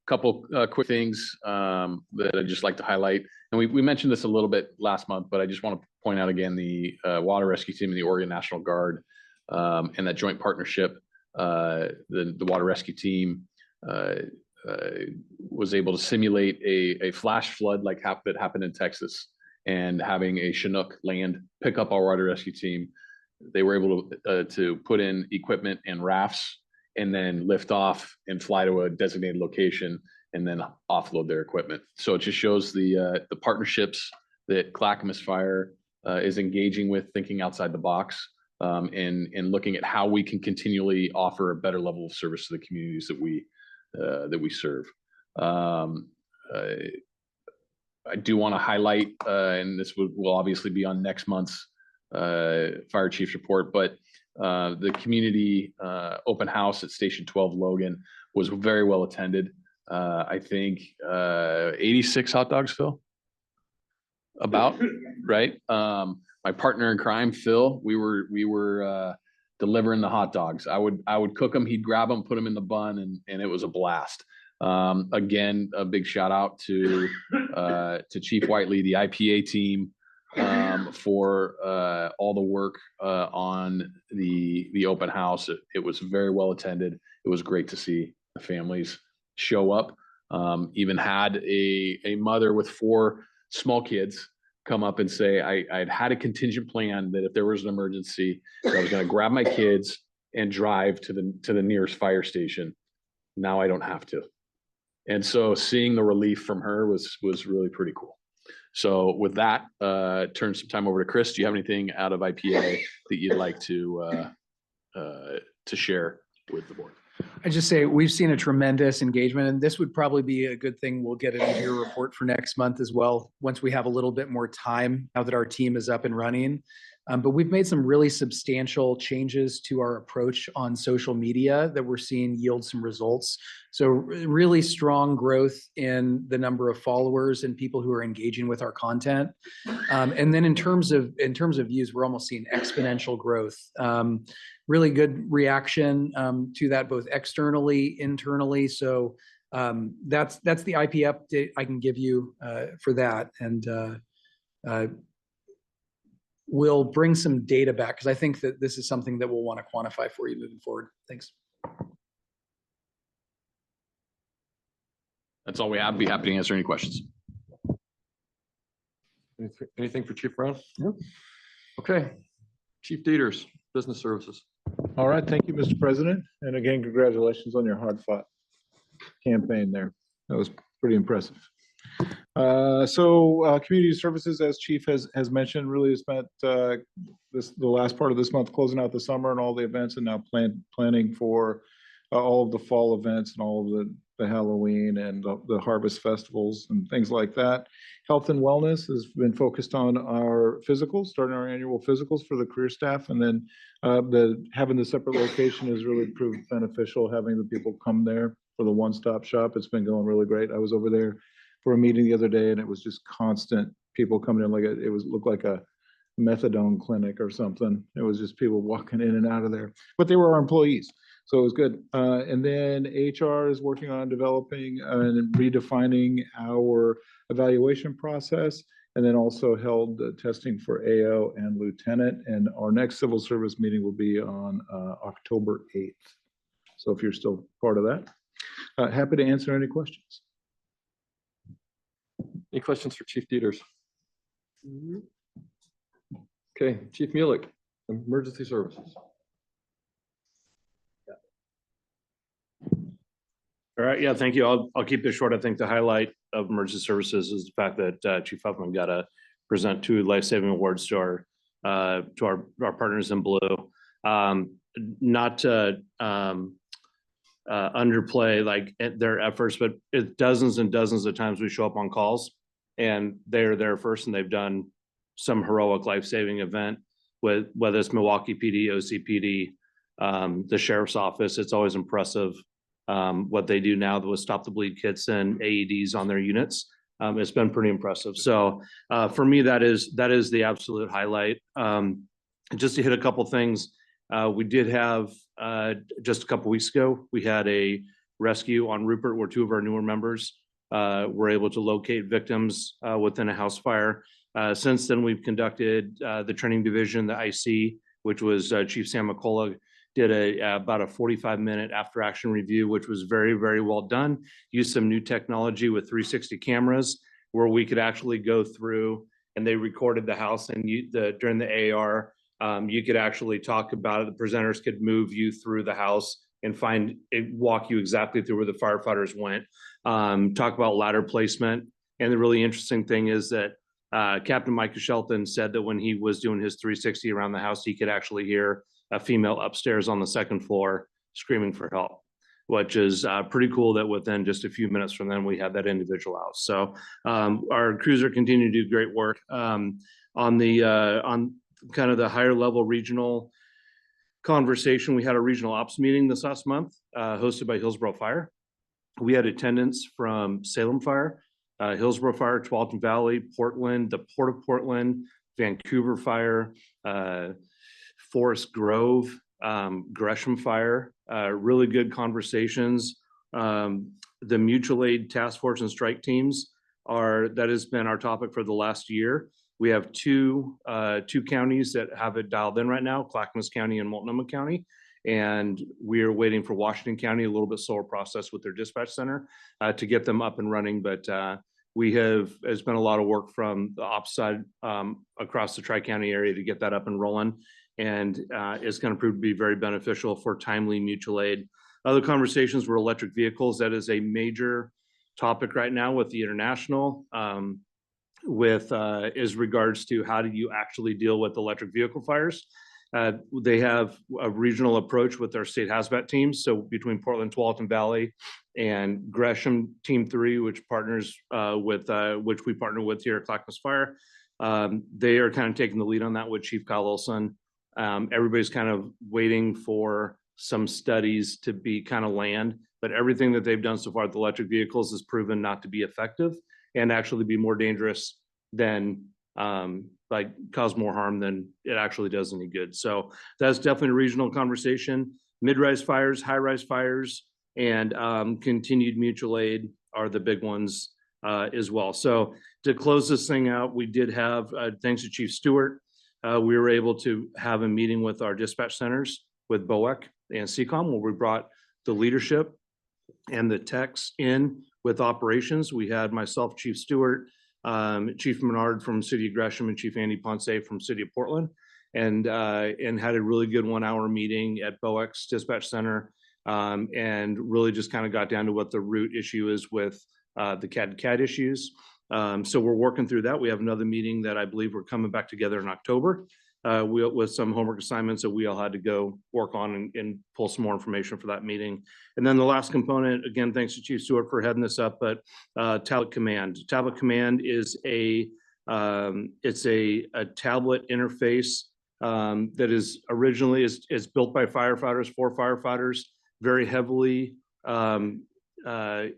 Couple quick things that I'd just like to highlight. And we mentioned this a little bit last month, but I just want to point out again the water rescue team and the Oregon National Guard and that joint partnership. The water rescue team was able to simulate a flash flood like that happened in Texas, and having a Chinook land pick up our water rescue team. They were able to put in equipment and rafts and then lift off and fly to a designated location and then offload their equipment. So it just shows the partnerships that Clackamas Fire is engaging with, thinking outside the box, and looking at how we can continually offer a better level of service to the communities that we serve. I do want to highlight, and this will obviously be on next month's fire chief's report, but the community open house at Station 12 Logan was very well attended. I think 86 hot dogs, Phil, about right. My partner in crime, Phil, we were delivering the hot dogs. I would cook them, he'd grab them, put them in the bun, and it was a blast. Again, a big shout out to Chief Whiteley, the IPA team, for all the work on the open house. It was very well attended. It was great to see the families show up. Even had a mother with 4 small kids come up and say, I'd had a contingent plan that if there was an emergency, I was going to grab my kids and drive to the nearest fire station. Now I don't have to. And so seeing the relief from her was really pretty cool. So with that, turn some time over to Chris. Do you have anything out of IPA that you'd like to share with the board? I just say we've seen a tremendous engagement, and this would probably be a good thing. We'll get it into your report for next month as well, once we have a little bit more time now that our team is up and running. But we've made some really substantial changes to our approach on social media that we're seeing yield some results. So really strong growth in the number of followers and people who are engaging with our content. And then in terms of views, we're almost seeing exponential growth. Really good reaction to that, both externally, internally. So that's the IP update I can give you for that. And we'll bring some data back, because I think that this is something that we'll want to quantify for you moving forward. Thanks. That's all we have. Be happy to answer any questions. Anything for Chief Brown? No. Okay. Chief Dieters, Business Services. All right, thank you, Mr. President. And again, congratulations on your hard-fought campaign there. That was pretty impressive. Community services, as Chief has mentioned, really has spent the last part of this month closing out the summer and all the events, and now planning for all of the fall events and all of the Halloween and the harvest festivals and things like that. Health and wellness has been focused on our physicals, starting our annual physicals for the career staff, and then having the separate location has really proved beneficial, having the people come there for the one-stop shop. It's been going really great. I was over there for a meeting the other day, and it was just constant people coming in, looked like a methadone clinic or something. It was just people walking in and out of there, but they were our employees, so it was good. And then HR is working on developing and redefining our evaluation process, and then also held testing for AO and lieutenant. And our next civil service meeting will be on October 8th. So if you're still part of that, happy to answer any questions. Any questions for Chief Dieters? Okay, Chief Mulek, Emergency Services. All right, yeah, thank you. I'll keep this short. I think the highlight of emergency services is the fact that Chief Huffman got to present 2 life-saving awards to our partners in blue. Not to underplay like their efforts, but it's dozens and dozens of times we show up on calls and they're there first and they've done some heroic life-saving event with whether it's Milwaukee PD, OCPD, the sheriff's office. It's always impressive what they do now with stop the bleed kits and AEDs on their units. It's been pretty impressive. So for me, that is the absolute highlight. Just to hit a couple things, we did have just a couple weeks ago, we had a rescue on Rupert where 2 of our newer members were able to locate victims within a house fire. Since then, we've conducted the training division, the IC, which was Chief Sam McCullough, did about a 45-minute after action review, which was very, very well done. Used some new technology with 360 cameras where we could actually go through and they recorded the house and during the AR, you could actually talk about it. The presenters could move you through the house and walk you exactly through where the firefighters went. Talk about ladder placement. And the really interesting thing is that Captain Micah Shelton said that when he was doing his 360 around the house, he could actually hear a female upstairs on the 2nd floor screaming for help, which is pretty cool that within just a few minutes from then, we had that individual out. So our crews are continuing to do great work. On kind of the higher level regional conversation, we had a regional ops meeting this last month hosted by Hillsborough Fire. We had attendance from Salem Fire, Hillsborough Fire, Tualatin Valley, Portland, the Port of Portland, Vancouver Fire, Forest Grove, Gresham Fire, really good conversations. The mutual aid task force and strike teams that has been our topic for the last year. We have two counties that have it dialed in right now, Clackamas County and Multnomah County. And we are waiting for Washington County, a little bit slower process with their dispatch center to get them up and running. But there's been a lot of work from the ops side across the Tri-County area to get that up and rolling. And it's going to prove to be very beneficial for timely mutual aid. Other conversations were electric vehicles. That is a major topic right now with the international, as regards to how do you actually deal with electric vehicle fires. They have a regional approach with their state hazmat teams. So between Portland, Tualatin Valley, and Gresham Team 3, which we partner with here at Clackamas Fire, they are kind of taking the lead on that with Chief Kyle Olson. Everybody's kind of waiting for some studies to be kind of land, but everything that they've done so far with electric vehicles has proven not to be effective and actually be more dangerous than cause more harm than it actually does any good. So that's definitely a regional conversation. Mid-rise fires, high-rise fires, and continued mutual aid are the big ones as well. So to close this thing out, we did have, thanks to Chief Stewart, we were able to have a meeting with our dispatch centers with BOEC and CCOM, where we brought the leadership and the techs in with operations. We had myself, Chief Stewart, Chief Menard from City of Gresham, and Chief Andy Ponce from City of Portland, and had a really good 1-hour meeting at BOEC's dispatch center, and really just kind of got down to what the root issue is with the CAD issues. So we're working through that. We have another meeting that I believe we're coming back together in October with some homework assignments that we all had to go work on and pull some more information for that meeting. And then the last component, again, thanks to Chief Stewart for heading this up, but Tablet Command. Tablet Command is a tablet interface that is originally is built by firefighters for firefighters, very heavily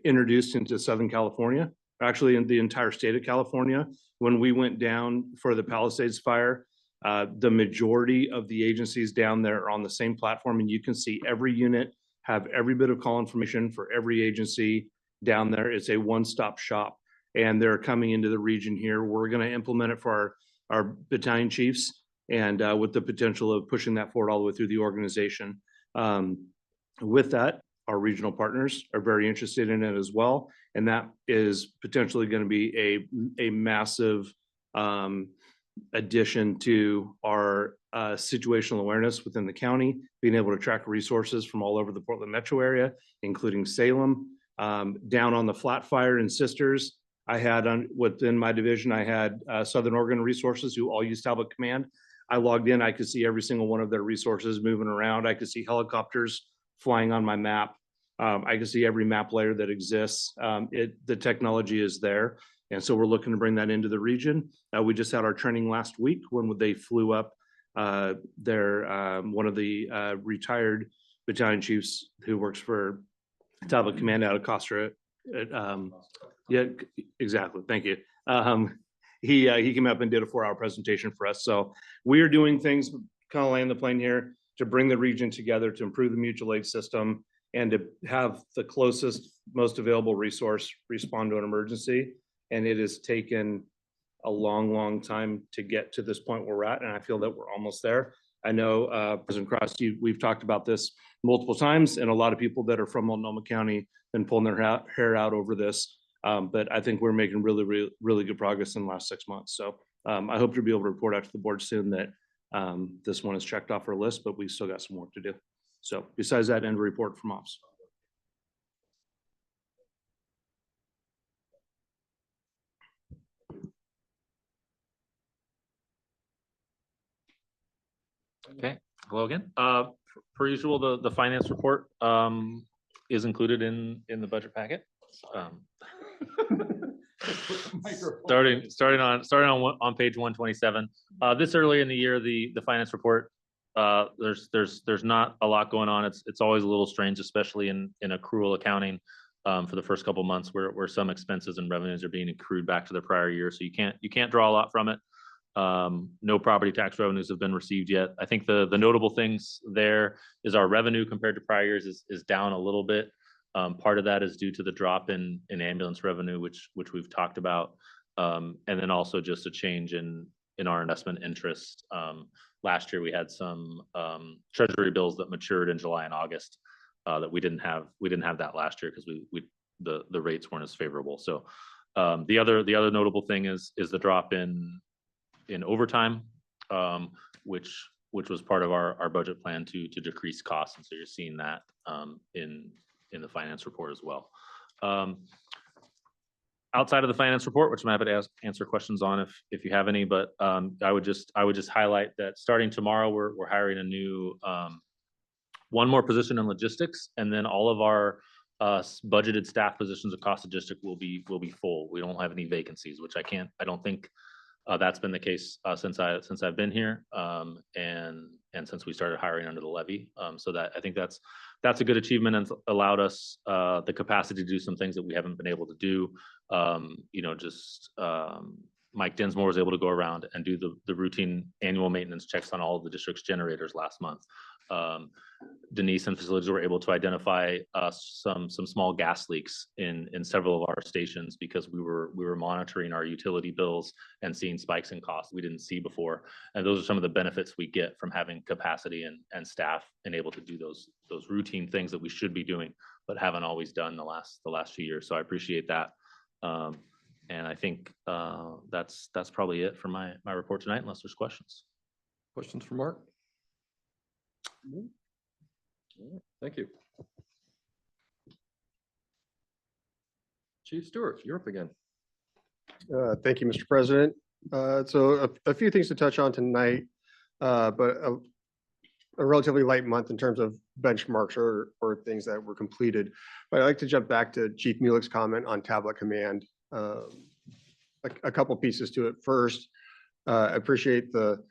introduced into Southern California, actually in the entire state of California. When we went down for the Palisades fire, the majority of the agencies down there are on the same platform, and you can see every unit have every bit of call information for every agency down there. It's a one-stop shop, and they're coming into the region here. We're going to implement it for our battalion chiefs, and with the potential of pushing that forward all the way through the organization. With that, our regional partners are very interested in it as well. And that is potentially going to be a massive addition to our situational awareness within the county, being able to track resources from all over the Portland metro area, including Salem. Down on the Flat Fire and Sisters, I had within my division, I had Southern Oregon Resources who all use Talbot Command. I logged in, I could see every single one of their resources moving around. I could see helicopters flying on my map. I can see every map layer that exists. The technology is there. And so we're looking to bring that into the region. We just had our training last week when they flew up one of the retired battalion chiefs who works for Talbot Command out of Costa. Yeah, exactly. Thank you. He came up and did a 4-hour presentation for us. So we are doing things, kind of land the plane here, to bring the region together, to improve the mutual aid system, and to have the closest, most available resource respond to an emergency. And it has taken a long, long time to get to this point where we're at, and I feel that we're almost there. I know, President Cross, we've talked about this multiple times, and a lot of people that are from Multnomah County been pulling their hair out over this. But I think we're making really good progress in the last 6 months. So I hope to be able to report out to the board soon that this one is checked off our list, but we still got some work to do. So besides that, end report from ops. Okay, hello again. Per usual, the finance report is included in the budget packet. Starting on page 127. This early in the year, the finance report, there's not a lot going on. It's always a little strange, especially in accrual accounting for the first couple months where some expenses and revenues are being accrued back to the prior year. So you can't draw a lot from it. No property tax revenues have been received yet. I think the notable things there is our revenue compared to prior years is down a little bit. Part of that is due to the drop in ambulance revenue, which we've talked about. And then also just a change in our investment interest. Last year we had some treasury bills that matured in July and August that we didn't have that last year because the rates weren't as favorable. So the other notable thing is the drop in overtime, which was part of our budget plan to decrease costs. And so you're seeing that in the finance report as well. Outside of the finance report, which I'm happy to answer questions on if you have any, but I would just highlight that starting tomorrow, we're hiring a new one more position in logistics, and then all of our budgeted staff positions across the district will be full. We don't have any vacancies, which I don't think that's been the case since I've been here, and since we started hiring under the levy. So that I think that's a good achievement and allowed us the capacity to do some things that we haven't been able to do. Mike Dinsmore was able to go around and do the routine annual maintenance checks on all of the district's generators last month. Denise and facilities were able to identify some small gas leaks in several of our stations because we were monitoring our utility bills and seeing spikes in costs we didn't see before. And those are some of the benefits we get from having capacity and staff and able to do those routine things that we should be doing but haven't always done the last few years. So I appreciate that. And I think that's probably it for my report tonight, unless there's questions. Questions for Mark? Thank you. Chief Stewart, you're up again. Thank you, Mr. President. So a few things to touch on tonight, but a relatively light month in terms of benchmarks or things that were completed. But I'd like to jump back to Chief Mulick's comment on tablet command. A couple pieces to it. First, I appreciate the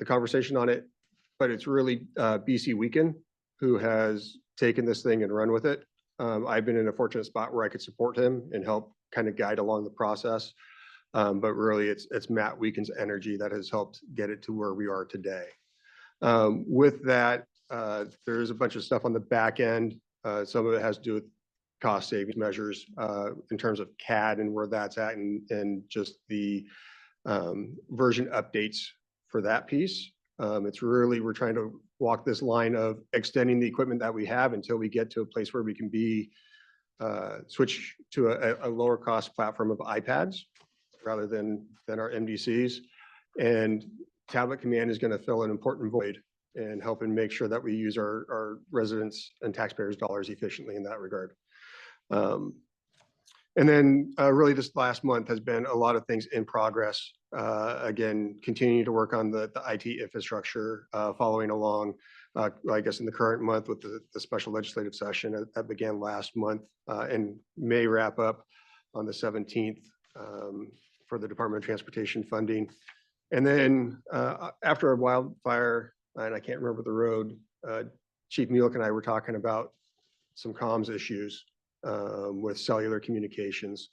conversation on it, but it's really BC Weekend who has taken this thing and run with it. I've been in a fortunate spot where I could support him and help kind of guide along the process. But really it's Matt Weekend's energy that has helped get it to where we are today. With that, there's a bunch of stuff on the back end. Some of it has to do with cost savings measures in terms of CAD and where that's at and just the version updates for that piece. It's really, we're trying to walk this line of extending the equipment that we have until we get to a place where we can be switch to a lower cost platform of iPads rather than our MDCs. And Tablet Command is going to fill an important void and helping make sure that we use our residents and taxpayers' dollars efficiently in that regard. And then really this last month has been a lot of things in progress. Again, continuing to work on the IT infrastructure, following along, I guess in the current month with the special legislative session that began last month and may wrap up on the 17th for the Department of Transportation funding. And then after a wildfire, and I can't remember the road, Chief Muehlk and I were talking about some comms issues with cellular communications.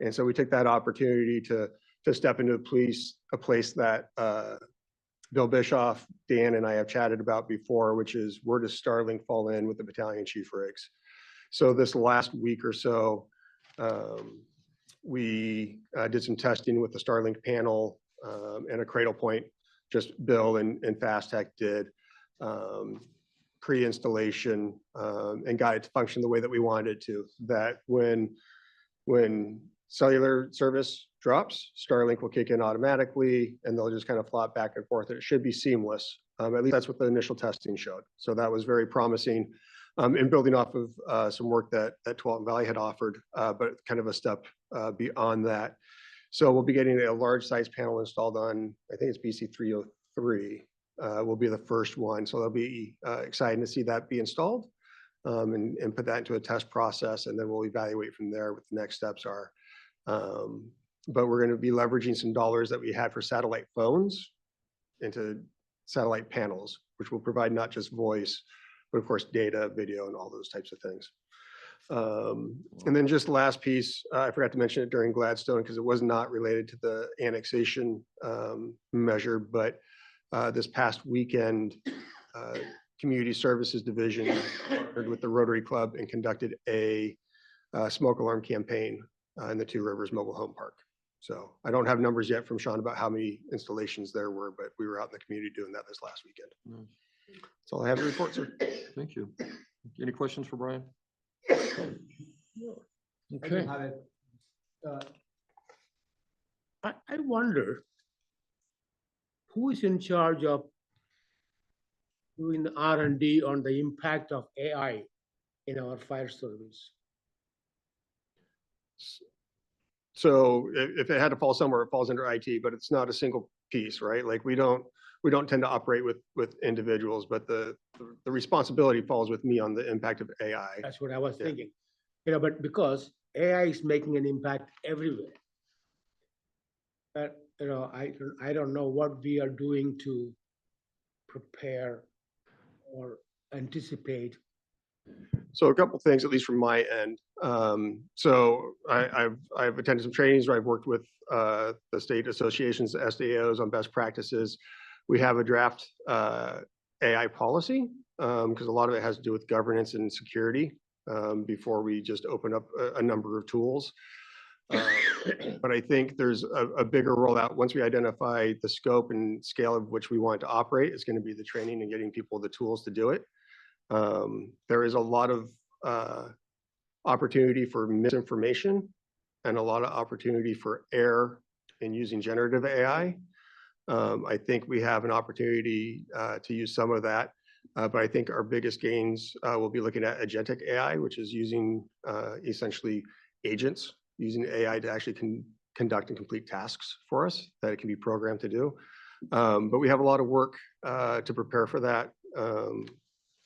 And so we took that opportunity to step into a place that Bill Bischoff, Dan, and I have chatted about before, which is where does Starlink fall in with the battalion chief rigs? So this last week or so, we did some testing with the Starlink panel and a cradle point, just Bill and Fastech did pre-installation and got it to function the way that we wanted it to. That when cellular service drops, Starlink will kick in automatically and they'll just kind of flop back and forth. It should be seamless. At least that's what the initial testing showed. So that was very promising in building off of some work that Tualatin Valley had offered, but kind of a step beyond that. So we'll be getting a large size panel installed on, I think it's BC 303, will be the first one. So it'll be exciting to see that be installed and put that into a test process. And then we'll evaluate from there what the next steps are. But we're going to be leveraging some dollars that we had for satellite phones into satellite panels, which will provide not just voice, but of course, data, video, and all those types of things. And then just the last piece, I forgot to mention it during Gladstone because it was not related to the annexation measure, but this past weekend, Community Services Division partnered with the Rotary Club and conducted a smoke alarm campaign in the Two Rivers Mobile Home Park. So I don't have numbers yet from Sean about how many installations there were, but we were out in the community doing that this last weekend. That's all I have to report, sir. Thank you. Any questions for Brian? Okay. I wonder who is in charge of doing the R&D on the impact of AI in our fire service? So if it had to fall somewhere, it falls under IT, but it's not a single piece, right? Like we don't tend to operate with individuals, but the responsibility falls with me on the impact of AI. That's what I was thinking. But because AI is making an impact everywhere. But I don't know what we are doing to prepare or anticipate. So a couple of things, at least from my end. So I've attended some trainings where I've worked with the state associations, the SDAOs on best practices. We have a draft AI policy because a lot of it has to do with governance and security before we just open up a number of tools. But I think there's a bigger rollout. Once we identify the scope and scale of which we want to operate, it's going to be the training and getting people the tools to do it. There is a lot of opportunity for misinformation and a lot of opportunity for error in using generative AI. I think we have an opportunity to use some of that, but I think our biggest gains will be looking at agentic AI, which is using essentially agents, using AI to actually conduct and complete tasks for us that it can be programmed to do. But we have a lot of work to prepare for that.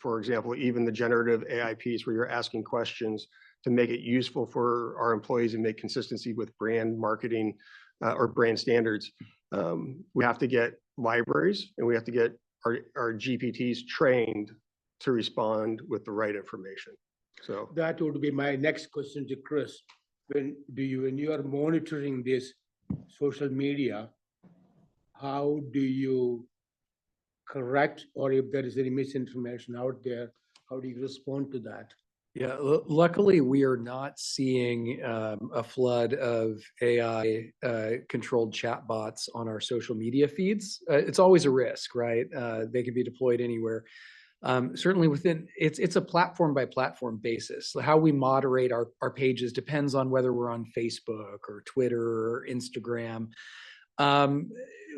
For example, even the generative AI piece where you're asking questions to make it useful for our employees and make consistency with brand marketing or brand standards. We have to get libraries and we have to get our GPTs trained to respond with the right information. So that would be my next question to Chris. When you are monitoring this social media, how do you correct, or if there is any misinformation out there, how do you respond to that? Yeah, luckily we are not seeing a flood of AI controlled chatbots on our social media feeds. It's always a risk, right? They can be deployed anywhere. Certainly within, it's a platform by platform basis. So how we moderate our pages depends on whether we're on Facebook or Twitter or Instagram.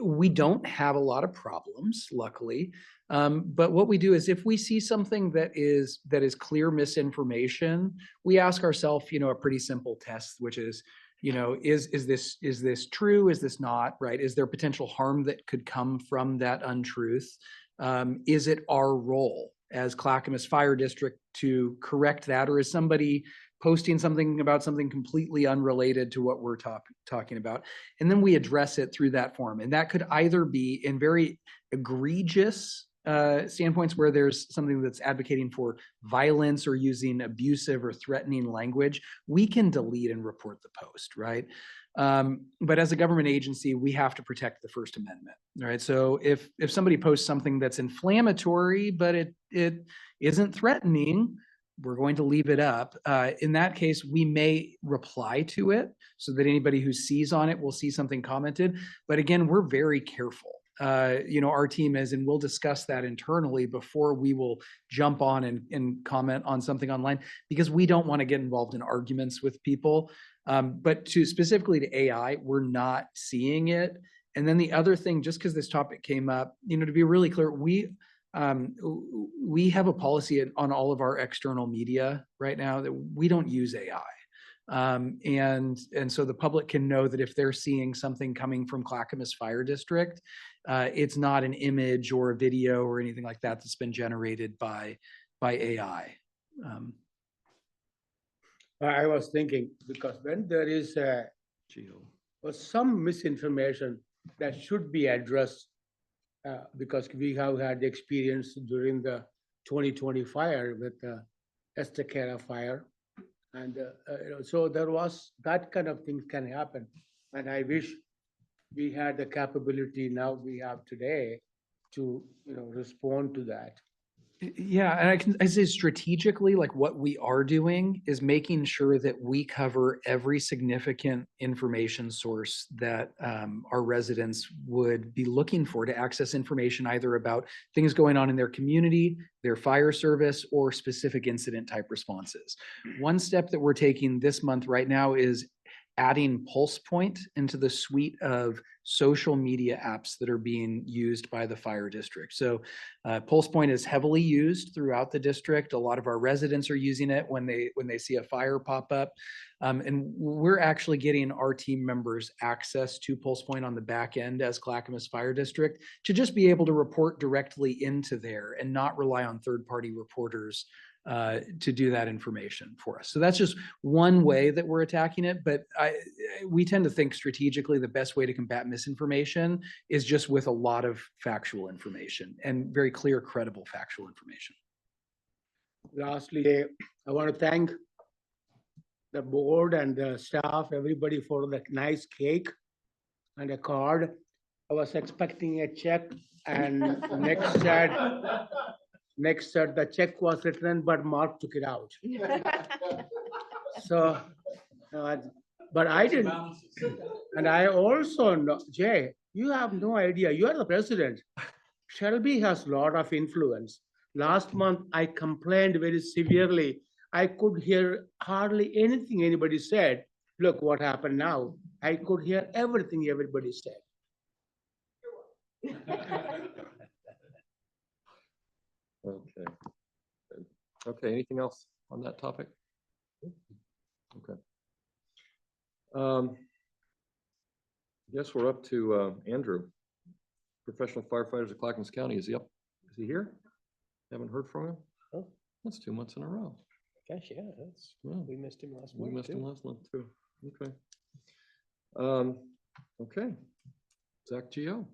We don't have a lot of problems, luckily. But what we do is if we see something that is clear misinformation, we ask ourselves, a pretty simple test, which is, is this true? Is this not, right? Is there potential harm that could come from that untruth? Is it our role as Clackamas Fire District to correct that? Or is somebody posting something about something completely unrelated to what we're talking about? And then we address it through that form. And that could either be in very egregious standpoints where there's something that's advocating for violence or using abusive or threatening language. We can delete and report the post, right? But as a government agency, we have to protect the First Amendment, right? So if somebody posts something that's inflammatory, but it isn't threatening, we're going to leave it up. In that case, we may reply to it so that anybody who sees on it will see something commented. But again, we're very careful. Our team is, and we'll discuss that internally before we will jump on and comment on something online, because we don't want to get involved in arguments with people. But specifically to AI, we're not seeing it. And then the other thing, just because this topic came up, to be really clear, we have a policy on all of our external media right now that we don't use AI. And so the public can know that if they're seeing something coming from Clackamas Fire District, it's not an image or a video or anything like that that's been generated by AI. I was thinking, because when there is some misinformation that should be addressed, because we have had experience during the 2020 fire with the Estacada fire. And so there was that kind of things can happen. And I wish we had the capability now we have today to respond to that. Yeah, and I say strategically, like what we are doing is making sure that we cover every significant information source that our residents would be looking for to access information either about things going on in their community, their fire service, or specific incident type responses. One step that we're taking this month right now is adding Pulse Point into the suite of social media apps that are being used by the fire district. So Pulse Point is heavily used throughout the district. A lot of our residents are using it when they see a fire pop up. And we're actually getting our team members access to Pulse Point on the back end as Clackamas Fire District to just be able to report directly into there and not rely on third-party reporters to do that information for us. So that's just one way that we're attacking it. But we tend to think strategically the best way to combat misinformation is just with a lot of factual information and very clear, credible factual information. Lastly, I want to thank the board and the staff, everybody for that nice cake and a card. I was expecting a check, and next said the check was written, but Mark took it out. So, but I didn't. And I also know, Jay, you have no idea. You are the president. Shelby has a lot of influence. Last month, I complained very severely. I could hear hardly anything anybody said. Look what happened now. I could hear everything everybody said. Okay. Okay, anything else on that topic? Okay. Guess we're up to Andrew, professional firefighters of Clackamas County. Is he up? Is he here? Haven't heard from him? Oh, that's 2 months in a row. Gosh, yeah, we missed him last month. We missed him last month too. Okay. Okay. Zach Gio.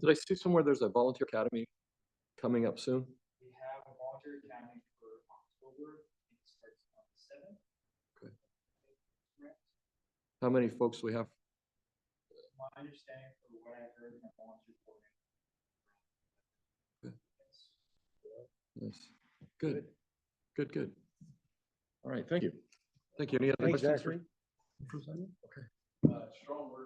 Did I see somewhere there's a volunteer academy coming up soon? We have a volunteer academy for October. It starts on the 7th. Okay. How many folks do we have? My understanding from what I heard from volunteer coordinator. Yes. Good. Good, good. All right, thank you. Thank you. Any other Thanks, questions? Zachary. Okay. Strong work.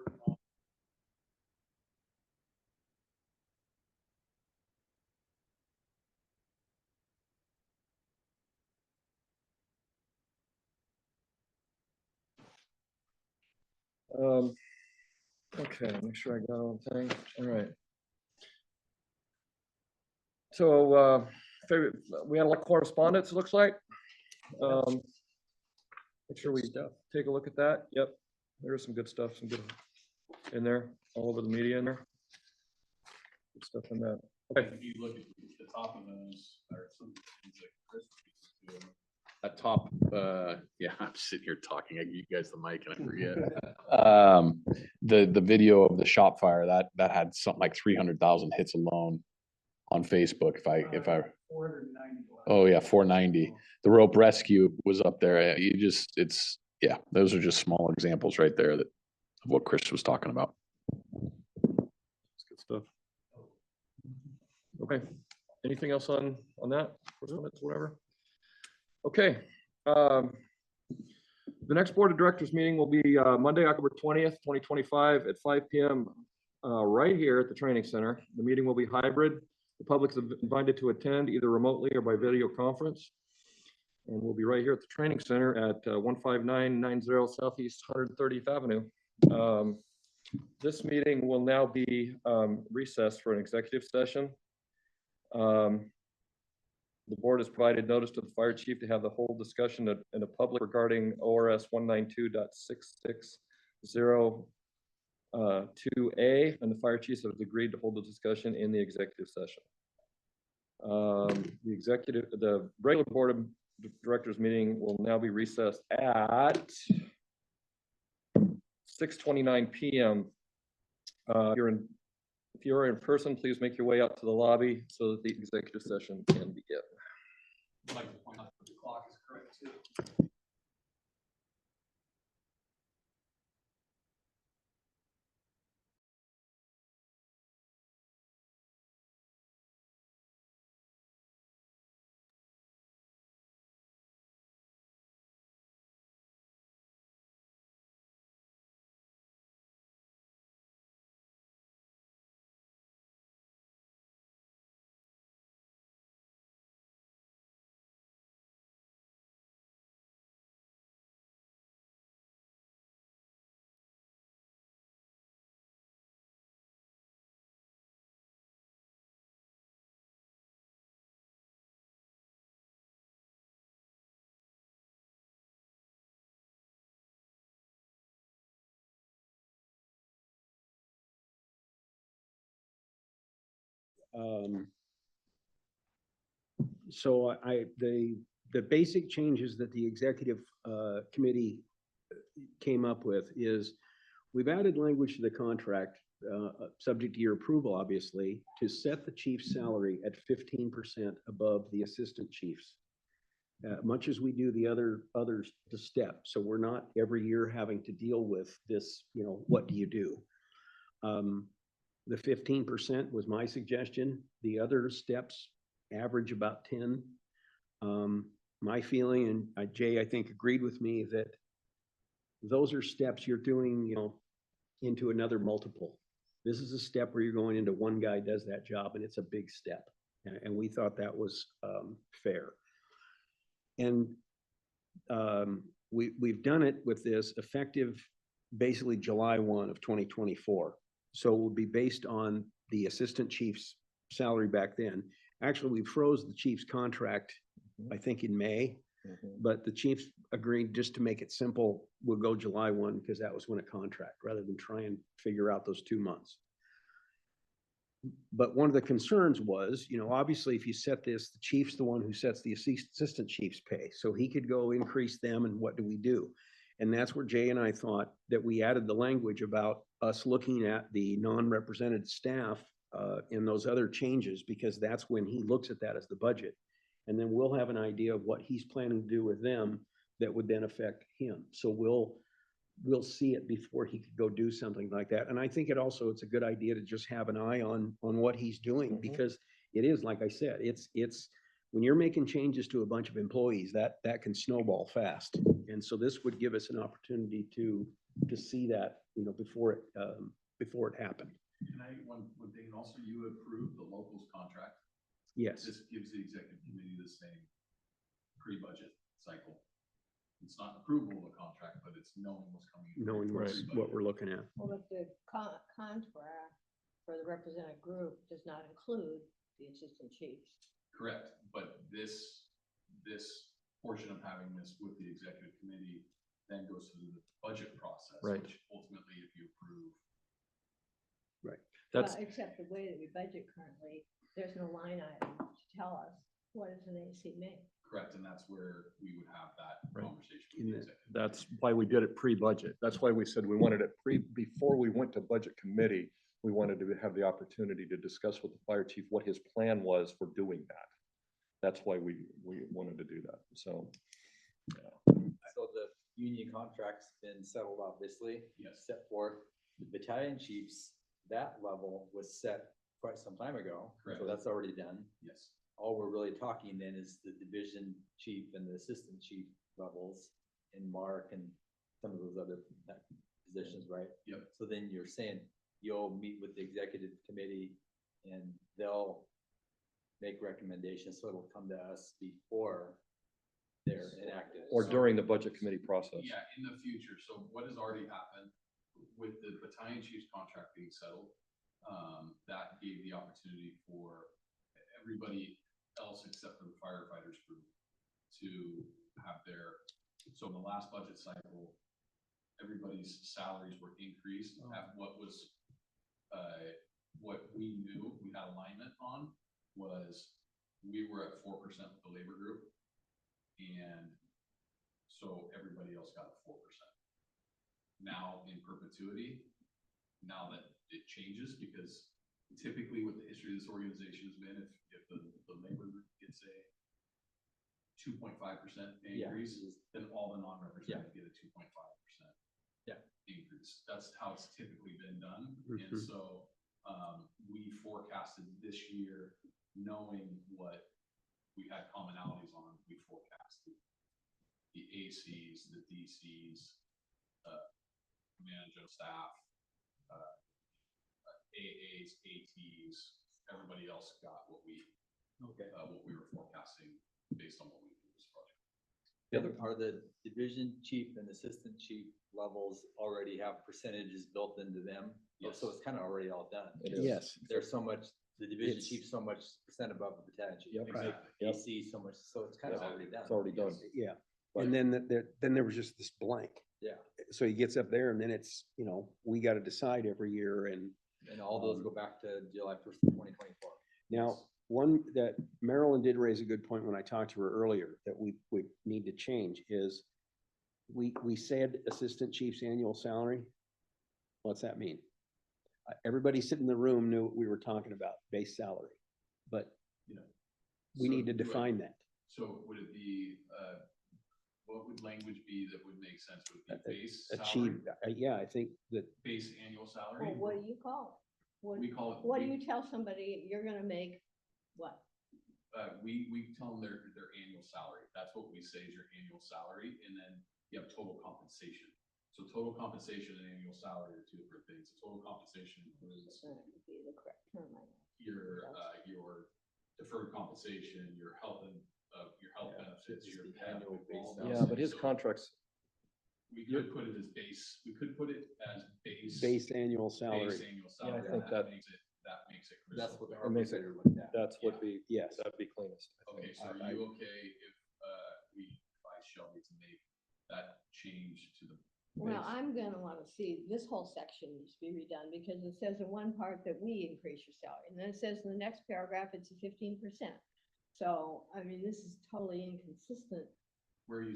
Okay, make sure I got all the things. All right. So, we had a lot of correspondence, it looks like. Make sure we take a look at that. Yep, there's some good stuff, some good in there, all over the media in there. Good stuff in that. Okay. If you look at the top of those, are some things that Chris was doing. At top, yeah, I'm sitting here talking, I give you guys the mic and I forget. The video of the shop fire, that had something like 300,000 hits alone on Facebook, if I, 490. oh yeah, 490. The rope rescue was up there. Yeah, those are just small examples right there of what Chris was talking about. That's good stuff. Okay, anything else on that? Whatever. Okay. The next Board of Directors meeting will be Monday, October 20th, 2025 at 5 p.m. Right here at the Training Center. The meeting will be hybrid. The public is invited to attend either remotely or by video conference. And we'll be right here at the Training Center at 15990 Southeast 130th Avenue. This meeting will now be recessed for an executive session. The board has provided notice to the fire chief to have the whole discussion in the public regarding ORS 192.660(2)A, and the fire chiefs have agreed to hold the discussion in the executive session. The regular board of directors meeting will now be recessed at 6:29 p.m. If you're in person, please make your way out to the lobby so that the executive session can begin. I'd like to point out that the clock is correct too. So the basic changes that the executive committee came up with is we've added language to the contract, subject to your approval, obviously, to set the chief's salary at 15% above the assistant chief's, much as we do the others to step. So we're not every year having to deal with this, what do you do? The 15% was my suggestion. The other steps average about 10. My feeling, and Jay, I think, agreed with me that those are steps you're doing, into another multiple. This is a step where you're going into one guy does that job, and it's a big step. And we thought that was fair. And we've done it with this effective basically July 1 of 2024. So it will be based on the assistant chief's salary back then. Actually, we froze the chief's contract, I think in May, but the chiefs agreed just to make it simple, we'll go July 1 because that was when a contract, rather than try and figure out those 2 months. But one of the concerns was, obviously if you set this, the chief's the one who sets the assistant chief's pay. So he could go increase them, and what do we do? And that's where Jay and I thought that we added the language about us looking at the non-represented staff in those other changes, because that's when he looks at that as the budget. And then we'll have an idea of what he's planning to do with them that would then affect him. So we'll see it before he could go do something like that. And I think it's a good idea to just have an eye on what he's doing, because it is, like I said, it's when you're making changes to a bunch of employees, that can snowball fast. And so this would give us an opportunity to see that, before it happened. Can I, one thing, and also you approved the locals contract. Yes. This gives the executive committee the same pre-budget cycle. It's not approval of a contract, but it's knowing what's coming. Knowing what we're looking at. Well, but the contract for the represented group does not include the assistant chiefs. Correct, but this portion of having this with the executive committee then goes through the budget process. Right. Which ultimately, if you approve. Right. Well, except the way that we budget currently, there's no line item to tell us what does an AC make. Correct, and that's where we would have that Right. conversation with the executive. That's why we did it pre-budget. That's why we said we wanted it before we went to budget committee, we wanted to have the opportunity to discuss with the fire chief what his plan was for doing that. That's why we wanted to do that, so. So the union contract's been settled, obviously. Yes. Set for the battalion chiefs, that level was set quite some time ago. Correct. So that's already done. Yes. All we're really talking then is the division chief and the assistant chief levels in Mark and some of those other positions, right? Yep. So then you're saying you'll meet with the executive committee and they'll make recommendations, so it'll come to us before they're enacted. Or during the budget committee process. Yeah, in the future. So what has already happened with the battalion chief's contract being settled, that gave the opportunity for everybody else except for the firefighters group to have so in the last budget cycle, everybody's salaries were increased at what we knew we had alignment on was we were at 4% with the labor group. And so everybody else got a 4%. Now in perpetuity, now that it changes, because typically what the history of this organization has been, if the labor group gets a 2.5% increase, then all the non-represented get a 2.5% increase. That's how it's typically been done. And so we forecasted this year, knowing what we had commonalities on, we forecasted the ACs, the DCs, manager staff, AAs, ATs, everybody else got what we were forecasting based on what we did this project. Are the division chief and assistant chief levels already have percentages built into them? Yes. So it's kind of already all done. Yes. There's so much, the division chief so much % above the battalion chief. Yep. Right. AC so much, so it's kind of already done. It's already done. Yeah. And then there was just this blank. Yeah. So he gets up there and then it's, we got to decide every year. And all those go back to July 1st, 2024. now, one that Marilyn did raise a good point when I talked to her earlier that we need to change is we said assistant chief's annual salary. What's that mean? Everybody sitting in the room knew what we were talking about, base salary, but we need to define that. So would it be, what would language be that would make sense? Would it be base salary? Achieve, yeah, I think that. Base annual salary? Well, what do you call it? We call it. What do you tell somebody you're gonna make what? We tell them their annual salary. That's what we say is your annual salary. And then you have total compensation. So total compensation and annual salary are two different things. So total compensation includes That would be the correct term, I know. your deferred compensation, your health benefits, your annual base all those Yeah, but things. his So contracts, we could put it as base. We could put it as base. Base annual salary. Base annual salary. I think that- That makes it. That's what the crystal It makes arbitrator looked at. that's what be, Yes. that'd be cleanest. I Okay, think. so are you okay if we advise Shelby to make that change to the? Well, base? I'm gonna wanna see, this whole section needs to be redone because it says in one part that we increase your salary. And then it says in the next paragraph, it's a 15%. So, I mean, this is totally inconsistent Where are you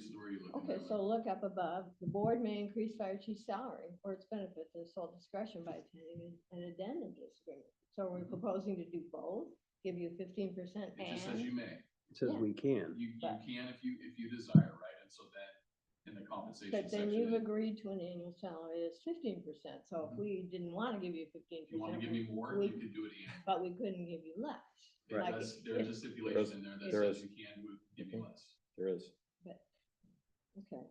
looking? Okay, so look up above, the board may increase fire chief's salary or its benefits at sole discretion by attending an addendum to this agreement. So we're proposing to do both, give you 15% It just says you and, may. It says Yeah. we can. You But- can if you desire, right? And so then in the compensation but then section, you've agreed to an annual salary that's 15%. So if we didn't want to give you 15%. you want to give me more, we- you could do it annually. But we couldn't give you less. It Like does- if- There's a if- stipulation in there that There says is. you can give me less. There is. Okay.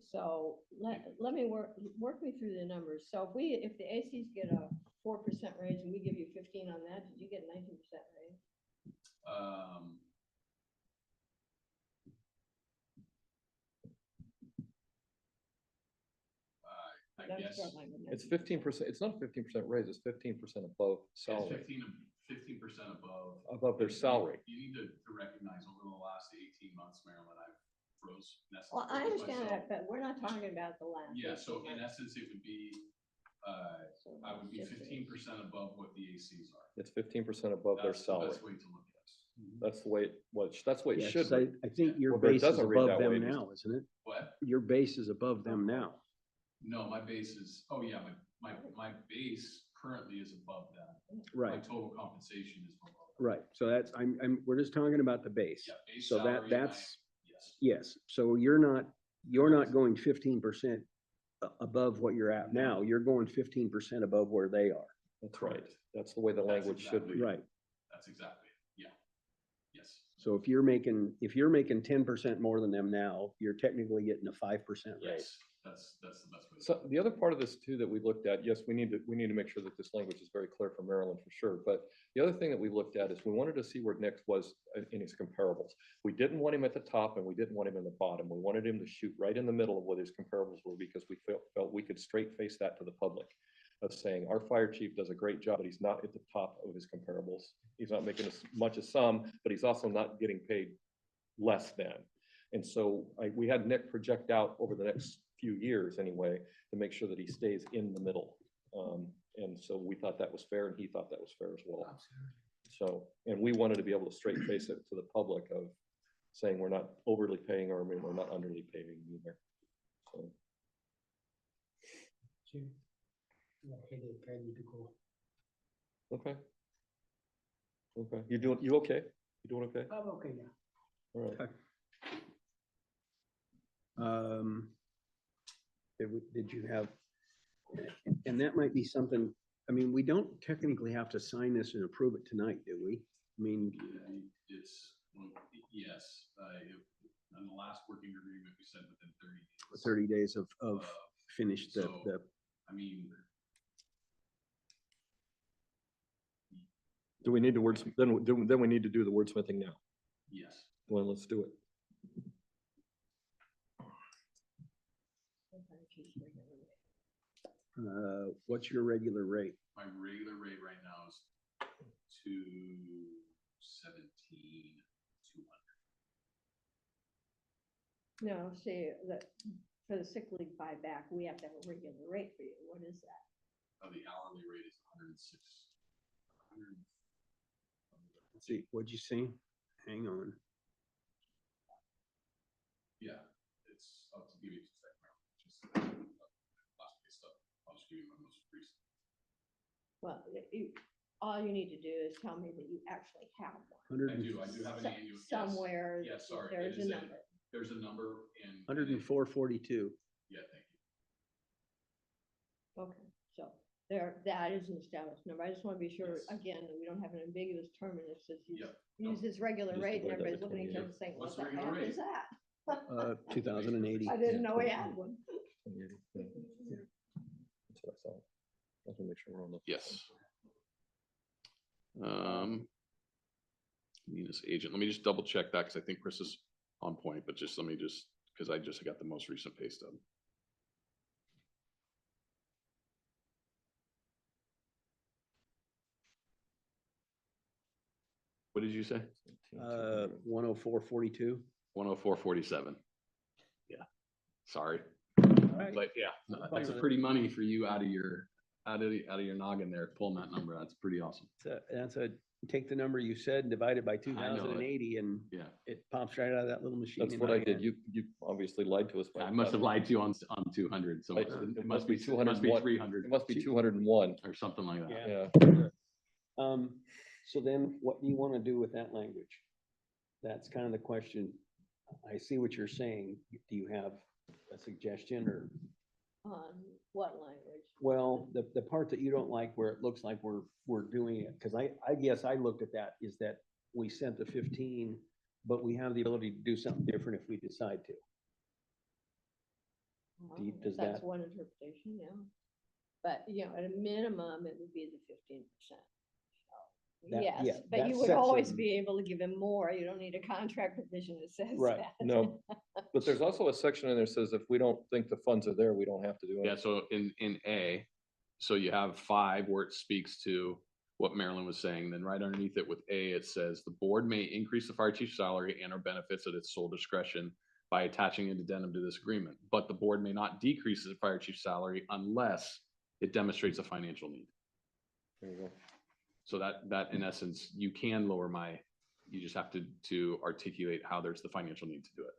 So let me work me through the numbers. So if the ACs get a 4% raise and we give you 15 on that, did you get a 19% raise? I That's guess. what my number It's is. 15%. It's not 15% raise, it's 15% above It's salary, 15% above. above their salary. You need to recognize over the last 18 months, Marilyn, I've froze. in essence, Well, I froze understand myself. that, but we're not talking about the last. Yeah, so 18 in months. essence, it would be, So I would be just- 15% above what the ACs are. It's 15% above their That's the salary. best way to look at it. That's the way, that's the way it Yes, should I, be. I think your Well, but it base is doesn't read above that way, them just- now, isn't it? What? Your base is above them now. No, my base is, oh yeah, my base currently is above that. My Right, total compensation is below. that. right. So that's, we're just talking about the base. Yeah, base So salary, that's, yes. yes. So you're not going 15% above what you're at now. You're going 15% above where they are. That's right. That's the way the That's language should exactly read. Right. That's exactly, it. Yeah. Yes. So if you're making 10% more than them now, you're technically getting a 5% raise. Yes, that's the best way. to So the other part of this too that we looked at, yes, we need to make sure that this language is very clear for Maryland for sure. But the other thing that we looked at is we wanted to see where Nick was in his comparables. We didn't want him at the top and we didn't want him in the bottom. We wanted him to shoot right in the middle of what his comparables were because we felt we could straight face that to the public of saying our fire chief does a great job, but he's not at the top of his comparables. He's not making as much as some, but he's also not getting paid less than. And so we had Nick project out over the next few years anyway, to make sure that he stays in the middle. And so we thought that was fair and he thought that was fair as well. So, and we wanted to be able to straight face it to the public of saying we're not overly paying or we're not underly paying either. So. Headache, I need to go. Okay. Okay. You okay? You doing okay? I'm okay, yeah. All right. Did you have, and that might be something, I mean, we don't technically have to sign this and approve it tonight, do we? I mean, Yeah, yes, on the last working agreement, we said within 30 days. 30 days of finish the, So, I mean, Do we need the words, then we need to do the wordsmithing now. yes. Well, let's do it. what's your regular rate? My regular rate right now is 217,200. No, see, for the sick leave buyback, we have to have a regular rate for you. What is that? The hourly rate is 106. Let's see, what'd you say? Hang on. Yeah, it's, I'll give you a second. Just last pay stuff. I'll just give you my most recent. Well, all you need to do is tell me that you actually have one. I do have an So- annual. yes. Somewhere, Yeah, sorry. there's it a is number. There's a number in. 104.42. Yeah, thank you. Okay, so that is an established number. I just want to be sure, Yes. again, that we don't have an ambiguous term in this, says Yep. use this regular Just rate and divide that everybody's looking at each other and saying, what What's the regular heck rate? is that? 2080. I didn't know we had one. That's what I thought. I want to make sure we're on the. Yes. Munis agent, let me just double check that because I think Chris is on point, but just let me just, because I just got the most recent pay stub. What did you say? 104.42. 104.47. Yeah, sorry. Right. But yeah, that's pretty money for you out of your noggin there, pulling that number. That's pretty awesome. That's a take the number you said and divide it by I two know thousand and it. eighty and Yeah. it pops right out of that little machine. That's in what my I did. hand. You obviously lied to us. by I must have lied to you on 200. So Right. it must be 300 It must be 201. or something like that. Yeah. So then what do you want to do with that language? That's kind of the question. I see what you're saying. Do you have a suggestion or? On what language? Well, the part that you don't like where it looks like we're doing it, because I guess I looked at that is that we sent the 15, but we have the ability to do something different if we decide to. Well, does That's that- one interpretation, yeah. But, at a minimum, it would be the 15%. That- yeah, Yes, but that you would sets always them- be able to give him more. You don't need a contract provision that says Right, that. No, but there's also a section in there that says if we don't think the funds are there, we don't have to do it. Yeah, so in A, so you have 5 where it speaks to what Marilyn was saying, then right underneath it with A, it says the board may increase the fire chief's salary and or benefits at its sole discretion by attaching an addendum to this agreement, but the board may not decrease the fire chief's salary unless it demonstrates a financial need. There you go. So that in essence, you can lower you just have to articulate how there's the financial need to do it.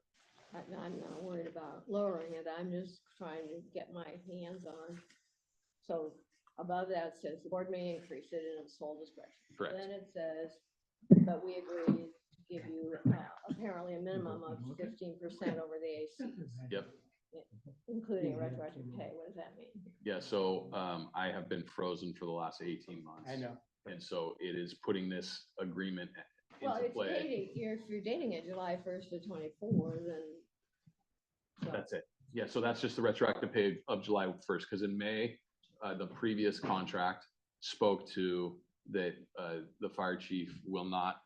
I'm not worried about lowering it. I'm just trying to get my hands on. So above that says the board may increase it in its sole discretion. Correct. Then it says, but we agree to give you apparently a minimum of 15% over the ACs. Yep. Including retroactive pay. What does that mean? Yeah, so I have been frozen for the last 18 months. I know. And so it is putting this agreement Well, into it's play. dating, if you're dating it July 1st to 24, then. so- That's it. Yeah, so that's just the retroactive pay of July 1st, because in May, the previous contract spoke to that the fire chief will not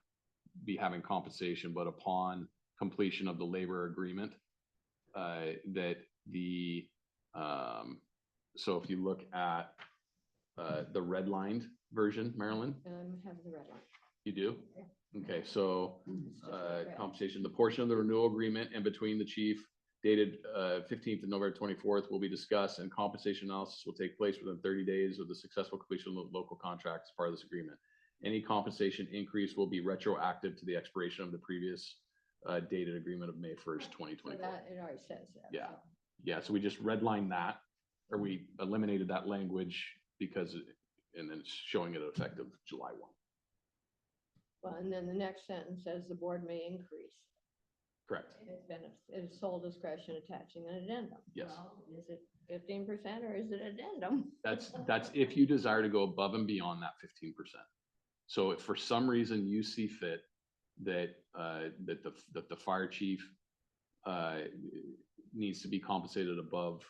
be having compensation, but upon completion of the labor agreement, that the, so if you look at the redlined version, Marilyn, Have the red line. you do? Okay, so red. compensation, the portion of the renewal agreement and between the chief dated 15th of November 24th will be discussed, and compensation analysis will take place within 30 days of the successful completion of the local contract as part of this agreement. Any compensation increase will be retroactive to the expiration of the previous dated agreement of May 1st, So 2024. that, it already says that. Yeah. so. Yeah, so we just redlined that, or we eliminated that language because, and then it's showing it effective July 1. Well, and then the next sentence says the board may increase. Correct. Its benefits, its sole discretion attaching an addendum. Yes. Well, is it 15% or is it addendum? That's if you desire to go above and beyond that 15%. So if for some reason you see fit that that the fire chief needs to be compensated above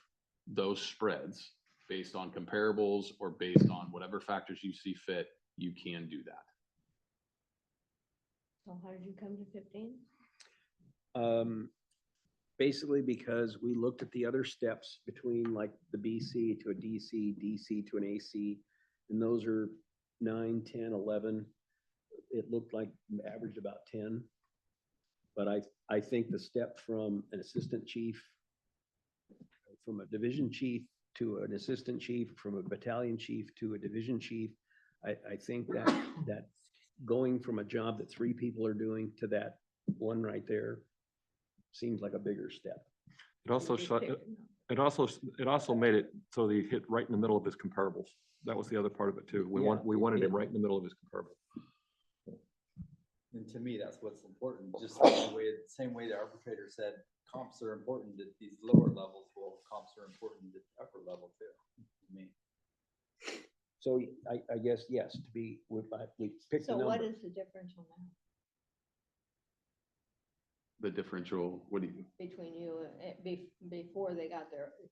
those spreads based on comparables or based on whatever factors you see fit, you can do that. So how did you come to 15? Basically because we looked at the other steps between like the BC to a DC, DC to an AC, and those are 9, 10, 11. It looked like averaged about 10. But I think the step from an assistant chief, from a division chief to an assistant chief, from a battalion chief to a division chief, I think that going from a job that 3 people are doing to that one right there seems like a bigger step. It also Just shut, pick it also made it so that he hit right in the middle of his comparables. That was the other part of it too. We wanted him right in the middle of his comparable. And to me, that's what's important, just same way the arbitrator said, comps are important at these lower levels, well, comps are important at the upper level too, to me. So I guess, yes, we picked the So what number. is the differential now The differential, what do you, between you, before they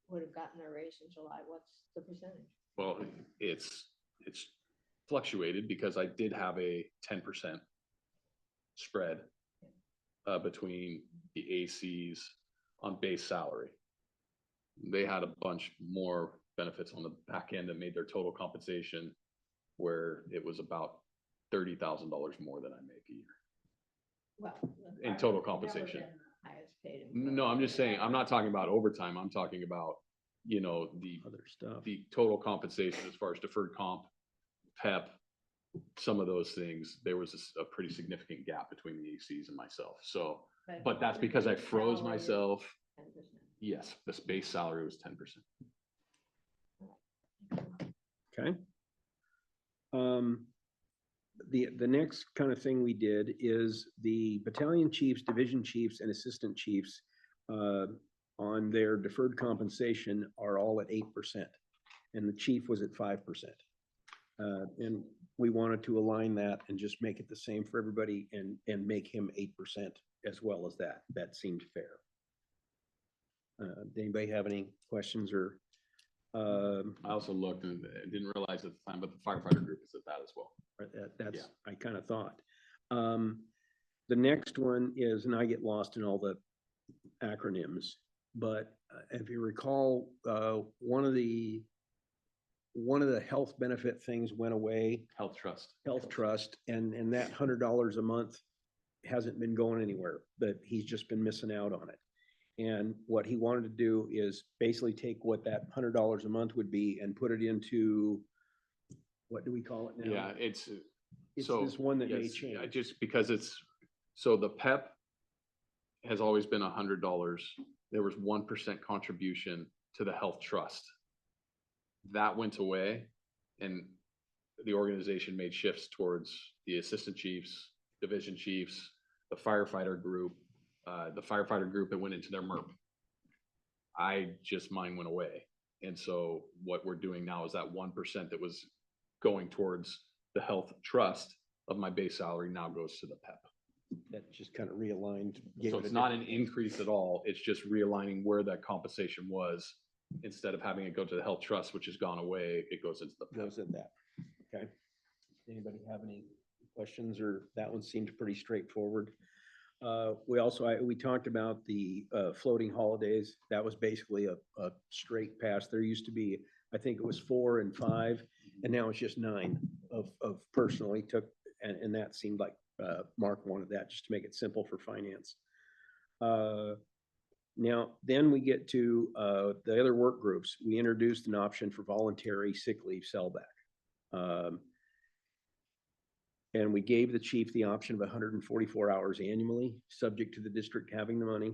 would have gotten their raise in July? What's the percentage? well, it's fluctuated because I did have a 10% spread between the ACs on base salary. They had a bunch more benefits on the back end that made their total compensation where it was about $30,000 more than I make a year. Well, In total compensation. Highest paid. No, I'm just saying, I'm not talking about overtime. I'm talking about, the Other stuff. the total compensation as far as deferred comp, PEP, some of those things, there was a pretty significant gap between the ACs and myself. So, but that's because I froze myself. 10%. Yes, this base salary was 10%. Okay. The next kind of thing we did is the battalion chiefs, division chiefs, and assistant chiefs on their deferred compensation are all at 8%, and the chief was at 5%. And we wanted to align that and just make it the same for everybody and make him 8% as well as that. That seemed fair. Did anybody have any questions or? I also looked and didn't realize at the time, but the firefighter group is at that as well. That's, I kind of thought. The next one is, and I get lost in all the acronyms, but if you recall, one of the health benefit things went away. Health trust. Health trust, and that $100 a month hasn't been going anywhere, but he's just been missing out on it. And what he wanted to do is basically take what that $100 a month would be and put it into, what do we call it now? Yeah, it's so this one that may yes, change. just because it's, so the PEP has always been $100. There was 1% contribution to the health trust. That went away, and the organization made shifts towards the assistant chiefs, division chiefs, the firefighter group that went into their MERP. Mine went away. And so what we're doing now is that 1% that was going towards the health trust of my base salary now goes to the PEP. That just kind of realigned. So it's not an increase at all. It's just realigning where that compensation was. Instead of having it go to the health trust, which has gone away, it goes into the PEP. Goes in that. Okay. Anybody have any questions, or that one seemed pretty straightforward? We talked about the floating holidays. That was basically a straight pass. There used to be, I think it was 4 and 5, and now it's just 9 of personally took, and that seemed like Mark wanted that just to make it simple for finance. Now, then we get to the other work groups. We introduced an option for voluntary sick leave sellback. And we gave the chief the option of 144 hours annually, subject to the district having the money.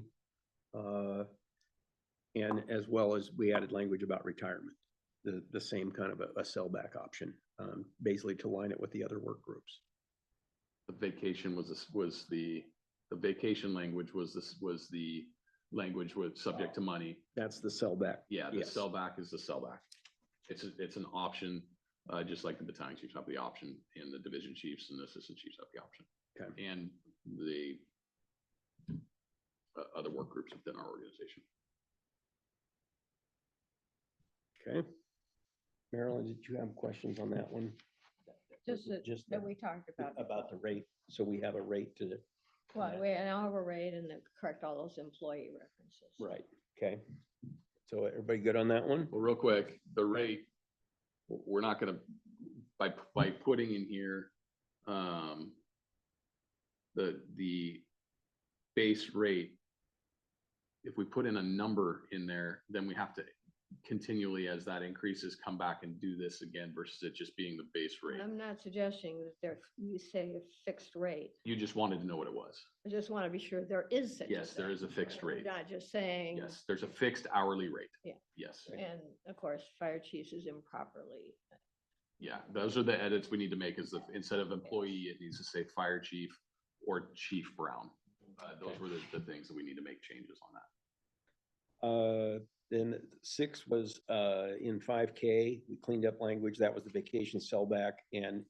And as well as we added language about retirement, the same kind of a sellback option, basically to line it with the other work groups. The vacation the vacation language was the language with subject to money. That's the sellback. Yeah, the yes. sellback is the sellback. It's an option, just like the battalion chiefs have the option, and the division chiefs and the assistant chiefs have the option. Okay. And the other work groups within our organization. Okay. Marilyn, did you have questions on that one? Just that we talked about. The rate. So we have a rate to. Well, we now have a rate and then correct all those employee references. Right. Okay. So everybody good on that one? Well, real quick, the rate, we're not gonna, by putting in here, the base rate, if we put in a number in there, then we have to continually, as that increases, come back and do this again versus it just being the base rate. I'm not suggesting that you say a fixed rate. You just wanted to know what it was. I just want to be sure there is such a Yes, there thing. is a fixed rate. Not just saying. Yes, there's a fixed hourly rate. Yeah. Yes. And of course, fire chiefs is improperly. Yeah, those are the edits we need to make, is that instead of employee, it needs to say fire chief or Chief Brown. Those were the things that we need to make changes on that. Then 6 was in 5K. We cleaned up language. That was the vacation sellback. And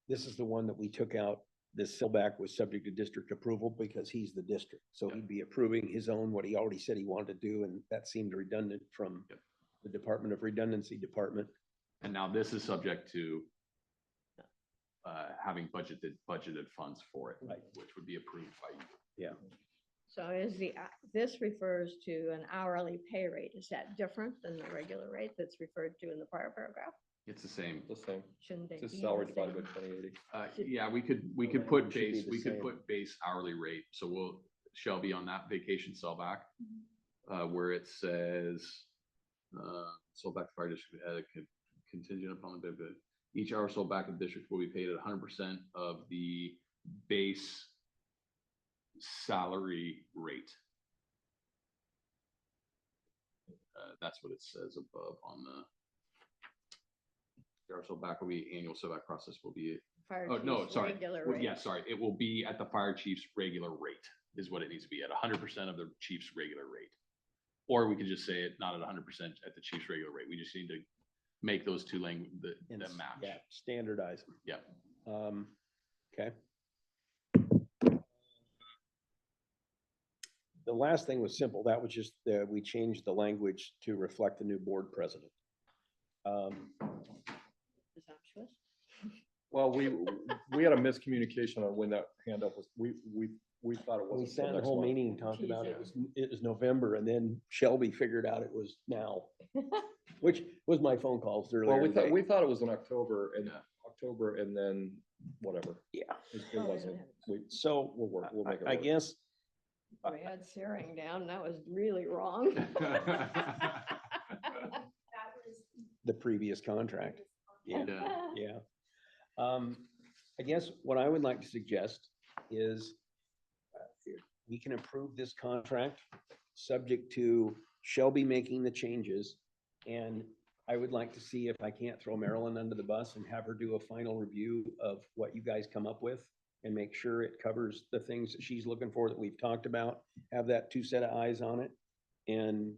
this is the one that we took out. This sellback was subject to district approval because he's the district. So he'd be approving his own, what he already said he wanted to do. And that seemed redundant from the Department of Redundancy Department. And now this is subject to having budgeted funds for it, right, which would be approved by you. Yeah. So this refers to an hourly pay rate. Is that different than the regular rate that's referred to in the prior paragraph? It's the same. The same. Shouldn't they It's just be salary the divided by same? 2080. Yeah, we could put base, put base hourly rate. So Shelby, on that vacation sellback, where it says, sellback fire district contingent upon the Each aerosol backup district will be paid at 100% of the base salary rate. That's what it says above on the aerosol back will be annual SOVAC process will be. Fire Oh, no, chief's sorry. regular Well, rate. yeah, sorry. It will be at the fire chief's regular rate is what it needs to be at 100% of the chief's regular rate. Or we could just say it not at 100% at the chief's regular rate. We just need to make those two the match. Yeah, standardize. Yeah. Okay. The last thing was simple. That was just, we changed the language to reflect the new board president. Presumptuous. Well, we had a miscommunication on when that handout was, we thought it We wasn't. sat till in the next whole month. meeting and talked about it. It was November, and then Shelby figured out it was now, which was my phone calls earlier. Well, today. we thought it was in October and then whatever. Yeah. It wasn't. So We'll make it I work. guess We had Searing down, that was really wrong. the previous contract. Yeah, yeah. I guess what I would like to suggest is we can approve this contract subject to Shelby making the changes. And I would like to see if I can't throw Marilyn under the bus and have her do a final review of what you guys come up with and make sure it covers the things that she's looking for that we've talked about, have that 2 set of eyes on it. And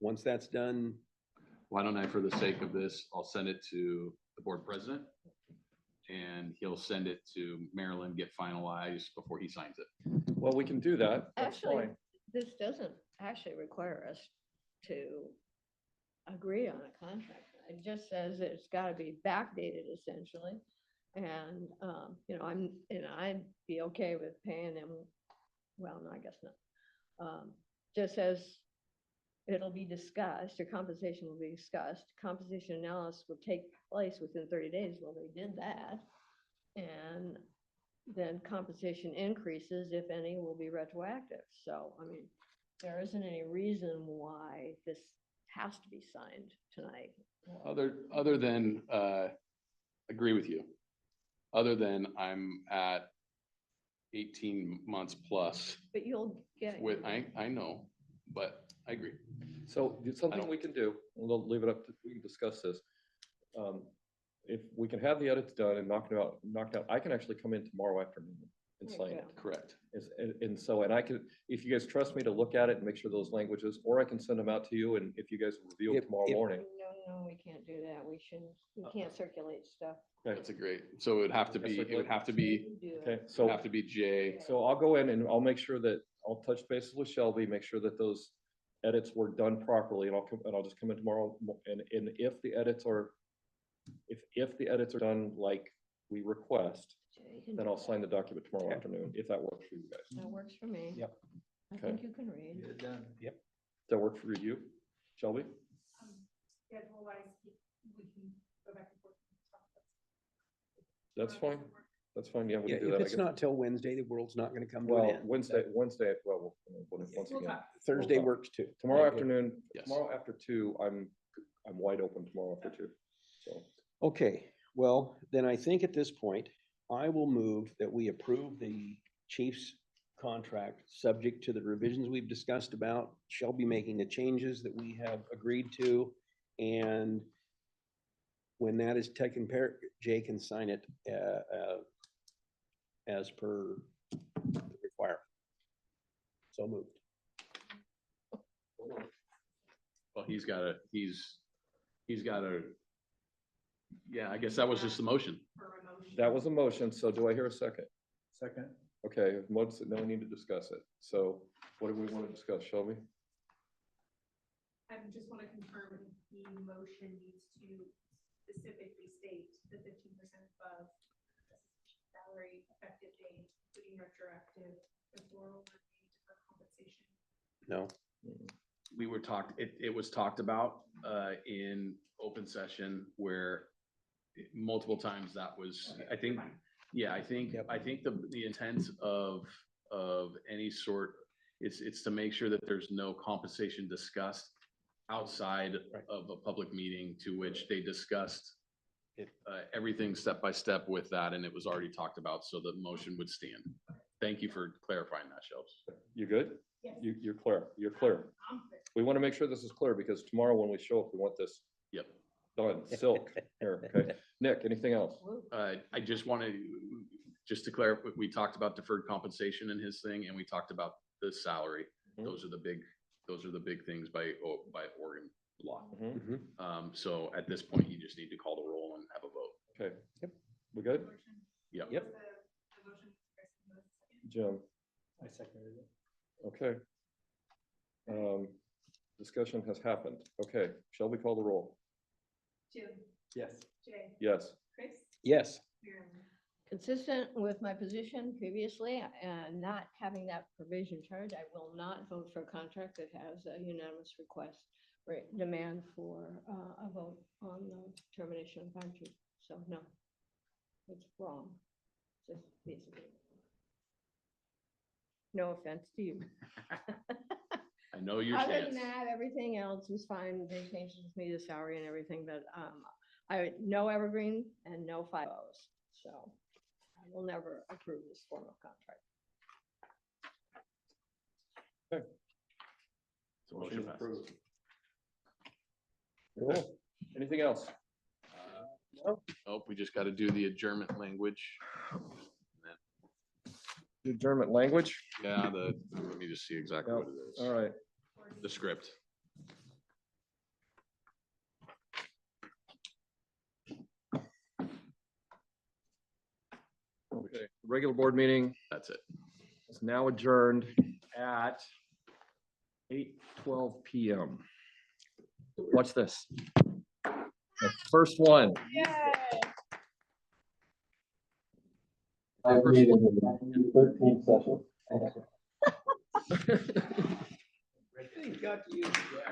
once that's done. Why don't I, for the sake of this, I'll send it to the board president and he'll send it to Marilyn, get finalized before he signs it. Well, we can do that. That's Actually, fine. this doesn't actually require us to agree on a contract. It just says it's gotta be backdated essentially. And, I'd be okay with paying them, well, no, I guess not. Just says it'll be discussed, your compensation will be discussed, compensation analysis will take place within 30 days. Well, they did that. And then compensation increases, if any, will be retroactive. So, I mean, there isn't any reason why this has to be signed tonight. Other than, agree with you. Other than I'm at 18 months plus But you'll get. with, I know, but I agree. So it's something we can do, and we'll leave it up to, we can discuss this. If we can have the edits done and knocked out, I can actually come in tomorrow afternoon and sign it. Correct. And I can, if you guys trust me to look at it and make sure those languages, or I can send them out to you, and if you guys review it tomorrow morning. No, we can't do that. We can't circulate stuff. That's a great, so it would have to be, Okay, so have to be Jay. So I'll go in and I'll make sure that, I'll touch bases with Shelby, make sure that those edits were done properly, and I'll just come in tomorrow, and if the edits are, if the edits are done like we request, then I'll sign the document tomorrow afternoon, if that works for you guys. That works for me. Yep. I Okay. think you can read. Yep. Does that work for you, Shelby? Schedule wise, we can go back and forth. That's fine. That's fine. Yeah, we Yeah, can do if that. I it's guess. not till Wednesday, the world's not gonna come to an Well, end. Wednesday, once again. Thursday works too. Tomorrow afternoon, Yes. tomorrow after 2, I'm wide open tomorrow after 2. So, Okay, well, then I think at this point, I will move that we approve the chief's contract, subject to the revisions we've discussed about. Shelby making the changes that we have agreed to. And when that is taken care, Jay can sign it as per the requirement. So moved. Well, he's gotta, yeah, I guess that was just the motion. that was a motion, so do I hear a second? Second. Okay, no need to discuss it. So what do we want to discuss, Shelby? I just want to confirm the motion needs to specifically state the 15% above salary effective date, including retroactive, the 401k for compensation. No. We were it was talked about in open session where multiple times that was, I think the intent of any sort, it's to make sure that there's no compensation discussed outside of a public meeting to which they discussed everything step by step with that, and it was already talked about, so the motion would stand. Thank you for clarifying that, Shelves. You good? Yes. You're clear. You're clear. We want to make sure this is clear because tomorrow when we show up, we want this Yep. done, silk. Here, okay. Nick, anything else? I just wanted, just to clarify, we talked about deferred compensation in his thing, and we talked about the salary. Those are the big things by Oregon law. So at this point, you just need to call the roll and have a vote. Okay. Yep. We good? Yep. Yep. Jim, I seconded it. okay. Discussion has happened. Okay, shall we call the roll? Jim, Yes. Jay, Yes. Chris, Yes. Marilyn. Consistent with my position previously and not having that provision charged, I will not vote for a contract that has a unanimous request or demand for a vote on the termination of fire chief. So no, it's wrong. Just basically. No offense to you. I know your Other than stance. that, everything else was fine. They changed me the salary and everything, but I, no evergreen and no 5 O's. So I will never approve this form of contract. So motion passes. approved. Cool. Anything else? Oh, we just got to do the adjournment language. Adjournment language? Yeah, let me just see exactly what it is. All right. The script. Okay, regular board meeting That's it. is now adjourned at 8:12 PM. Watch this. The first one. First one. Got to use